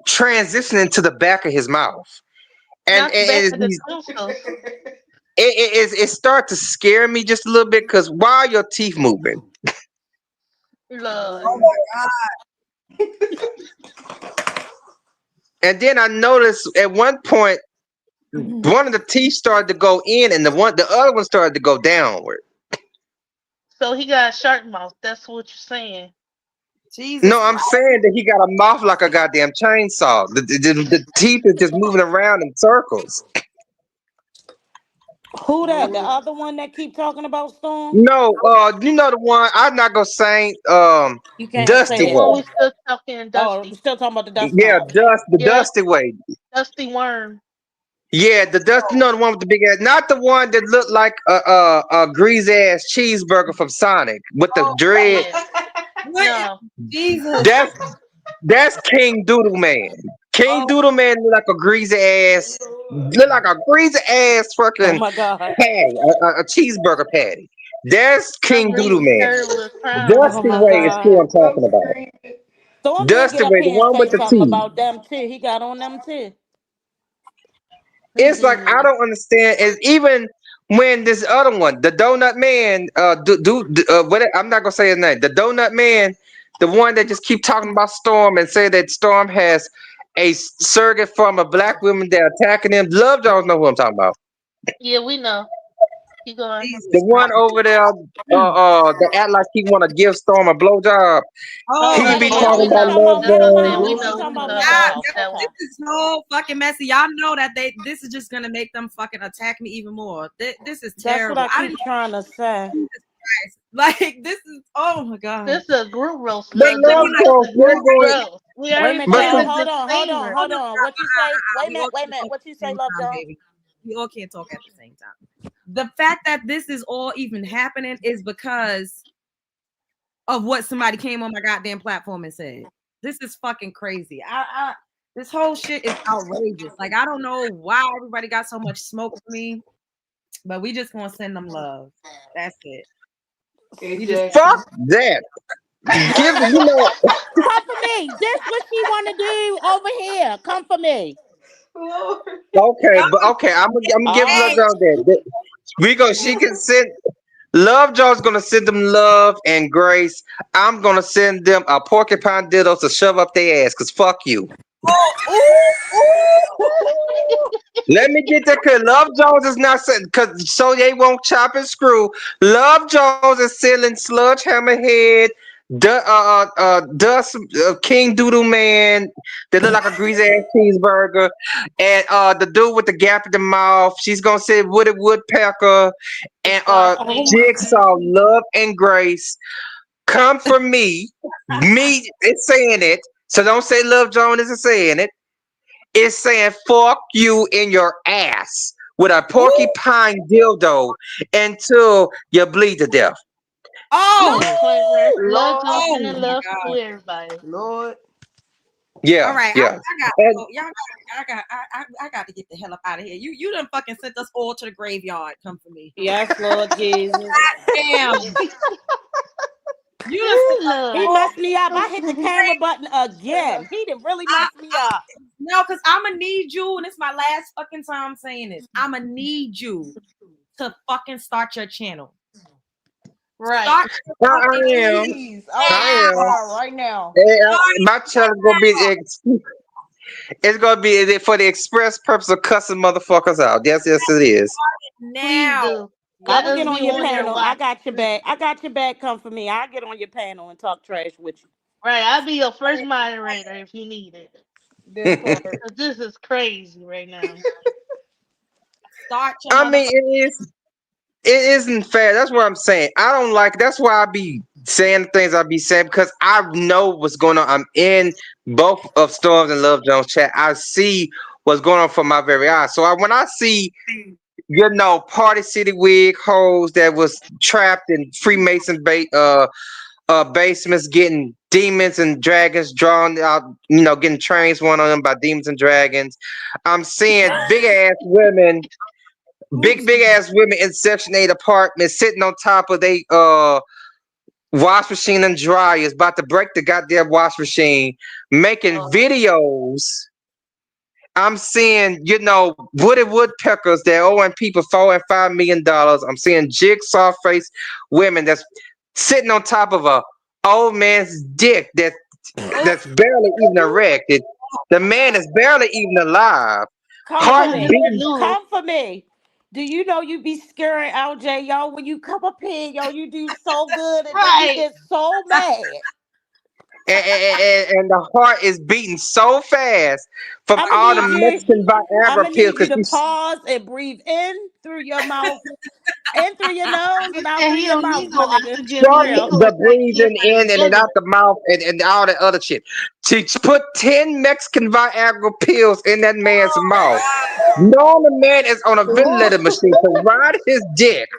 transitioning to the back of his mouth, and, Not the back and of the tonsils. it starts to scare me just a little bit because why are your teeth moving? Lord. Oh my And then I noticed at one point one of the teeth started to go in, and the other one started to go downward. So he got a shark mouth. That's what you're saying. Jesus No, I'm Christ. saying that he got a mouth like a goddamn chainsaw. The teeth is just moving around in circles. Who that? The Lord. other one that keep talking about Storm? No, you know the one I'm not gonna say. You can't Dusty The say it. one way. we still talking Oh, I'm Dusty. still talking about the dust Yeah, mouth. the Yep. Dusty way. Dusty Worm. Yeah, the dust. You know the one with the big ass, not the one that looked like a greasy ass cheeseburger from Sonic with the Oh, dread. Yeah. what? No. Jesus. That's King Doodle Man. King Oh, Doodle Man look like a greasy ass Oh fucking my God. patty, a cheeseburger patty. That's My King brain Doodle is Man. curved with a frown. Oh Dusty my Way is who God. I'm I'm talking about. screaming. Storm did Dusty get up Way, the here and one say with the something teeth. about them too. He got on them too. He It's like I did. don't understand. Is even when this other one, the Donut Man, I'm not gonna say his name. The Donut Man, the one that just keep talking about Storm and say that Storm has a surrogate from a black woman that attacking him. Love Jones know who I'm talking about. Yeah, we know. Keep going. The Jesus one Christ. over there, that act like he want to give Storm a blowjob. Oh, Oh, He Yeah, that be yeah, oh, talking we you about know. talking Love about That's what I'm saying. Jones. We Meatball? You know. talking We about know. God, Meatball? yo, Okay. this is so fucking messy. Y'all know that this is just gonna make them fucking attack me even more. This is That's what terrible. I I didn't keep trying to say. Jesus Christ. Like this is oh my God. This is a group roast, But love Let Love me Jones. not This Jones, is a they're group going. roast. We Wait a already minute, But put child. in see, a disclaimer. Hold on. What you say? Wait a we all minute, wait a can't minute. talk What at you the say, same Love time, Jones? baby. We all can't talk at the same time. The fact that this is all even happening is because of what somebody came on my goddamn platform and said. This is fucking crazy. This whole shit is outrageous. Like I don't know why everybody got so much smoke for me, but we just gonna send them love. That's it. We just Exactly. fuck that. Give you know. Come for me. This what she want to do over here. Come for me. Lord. Okay, but okay, I'm gonna give All Love hey, right. Jones that. We go. She can send. Love Jones gonna send them love and grace. I'm gonna send them a porcupine dildo to shove up their ass. Cause fuck you. oh, ooh, ooh. Let me get that clear. Love Jones is not sending cause so they won't chop and screw. Love Jones is selling sludge hammerhead, dust King Doodle Man that look like a greasy ass cheeseburger, and the dude with the gap in the mouth. She's gonna say Woody Woodpecker the and Oh Scarface. my God. Jigsaw, love and grace. Come for me. Me is saying it. So don't say Love Jones isn't saying it. is saying fuck you in your ass with a porcupine dildo until you bleed to death. Oh, Disclaimer: Love Lord, Jones oh and my love God. to everybody. Lord. Yeah, All right, yeah. I got And oh, I got to get the hell up out of here. You done fucking sent us all to the graveyard. Come for me. Yes, Lord Jesus. Damn. You done Ooh, sent us He Lord. all messed me up. I hit the to the camera button again. He didn't really I, mess me up. no, because I'ma need you, and it's my last fucking time saying this. I'ma need you to fucking start your channel. Right. Start your fucking I am. Please. Oh I my now. am. God, right now. My channel gonna be it's gonna be for the express purpose of cussing motherfuckers out. Yes, it is. Please Now. do. I Let will us get be on your on there panel. I watching. got your back. I got your back. Come for me. I'll get on your panel and talk trash with you. Right. I'll be your first moderator if you need it. That part. 'Cause this is crazy right now. Start your I motherfucking mean, it isn't fair. That's what I'm saying. I don't like. That's why I be saying the things I be saying because I know what's going on. I'm in both of Storms and Love Jones chat. I see what's going on from my very eyes. So when I see Party City wig hoes that was trapped in Freemason basements, getting demons and dragons drawn out, getting trains one on them by demons and dragons. I'm seeing big ass women in Section 8 apartments sitting on top of they wash machine and dryers, about to break the goddamn wash machine, making videos. I'm seeing, wooded woodpeckers that owing people $4 and $5 million. I'm seeing jigsaw face women that's sitting on top of a old man's dick that's barely even erected. The man is barely even alive. Come It's for a Heart me. different beating. news. Come for me. Do you know you be scaring LJ, yo? When you come up here, yo, you do so good and then you Right. get so mad. And the heart is beating so fast from I'm gonna all the need you. Mexican I'm Viagra gonna pills. need you Cause to pause and breathe in through your mouth, in through your nose, He and out said through he your don't mouth, need my no nigga. oxygen. For He start need real. to the attack the breathing fire in and then together. out the mouth and all the other shit. She put 10 Mexican Viagra pills in that man's mouth. Knowing the man is on a Lord. ventilator machine to ride his dick.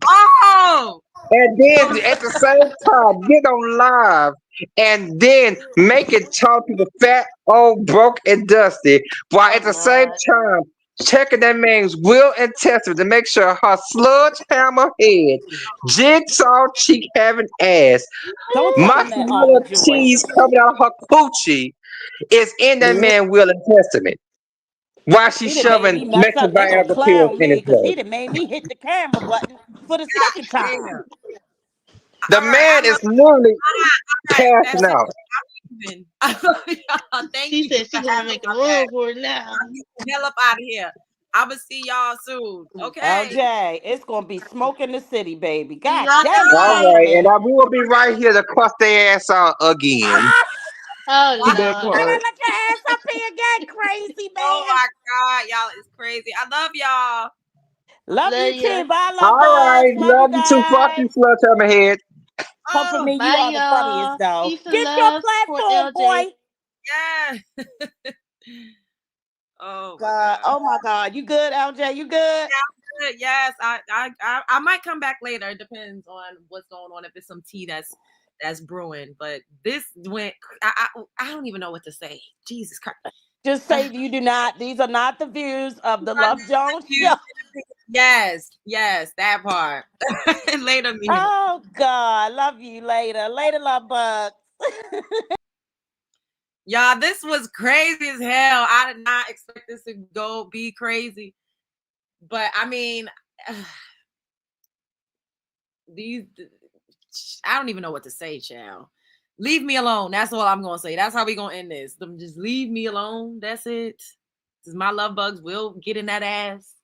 oh And then at the same time, get on live and then make it talk to the fat, old, broke, and dusty, while Oh at the same Lord. time checking that man's will and testament to make sure her sludge hammer head, jigsaw cheek having ass, Don't tell him that, mozzarella Joy. cheese coming out of her coochie is in that He man's will and testament. While she's done made shoving me mess Mexican up. They gonna Viagra pills clown in his me because he head. done made me hit the camera button for the God second time. damn. The All right, man is literally all right, that's passing it. out. I'm leaving. I love y'all. Thank She you said for she gonna having make a my back. run for it now. I'm getting the hell up out of here. I'ma see y'all soon. Okay. LJ, it's gonna be smoke in the city, baby. See God y'all damn it, All soon. right, and cameraman. we will be right here to cuss their ass out again. Oh Wow. That Lord. I gotta part. let your ass up here again, crazy Oh man. my God, y'all is crazy. I love y'all. Love Love you ya. too. Bye, All love bugs. right, Love you love you too. Fuck guys. you, slut hammerhead. Come for Oh me. You Bye are the funniest, y'all. though. Peace and Get your love for platform, LJ. boy. yeah. Oh my God. God. Oh my God. You good, LJ? You good? Good. Yes, I might come back later. It depends on what's going on. If it's some tea that's brewing, but this went. I don't even know what to say. Jesus Christ. Just say you do not. These are not the views of the Love Jones show. Yes, that part. Later, Mia. Oh God. Love you later. Later, love bugs. Y'all, this was crazy as hell. I did not expect this to be crazy. But I mean, these I don't even know what to say, child. Leave me alone. That's all I'm gonna say. That's how we gonna end this. Them just leave me alone. That's it. Cause my love bugs will get in that ass.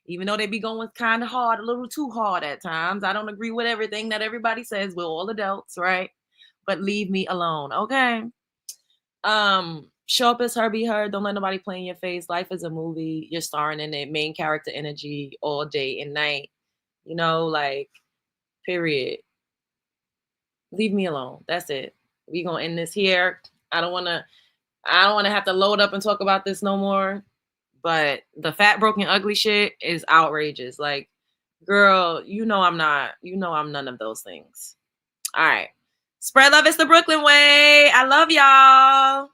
Even though they be going kind of hard, a little too hard at times. I don't agree with everything that everybody says. We're all adults, right? But leave me alone, okay? Show up as her, be heard. Don't let nobody play in your face. Life is a movie. You're starring in it. Main character energy all day and night. Like, period. Leave me alone. That's it. We gonna end this here. I don't want to I don't want to have to load up and talk about this no more. But the fat, broken, ugly shit is outrageous. Like, girl, you know I'm none of those things. All right. Spread love. It's the Brooklyn way. I love y'all.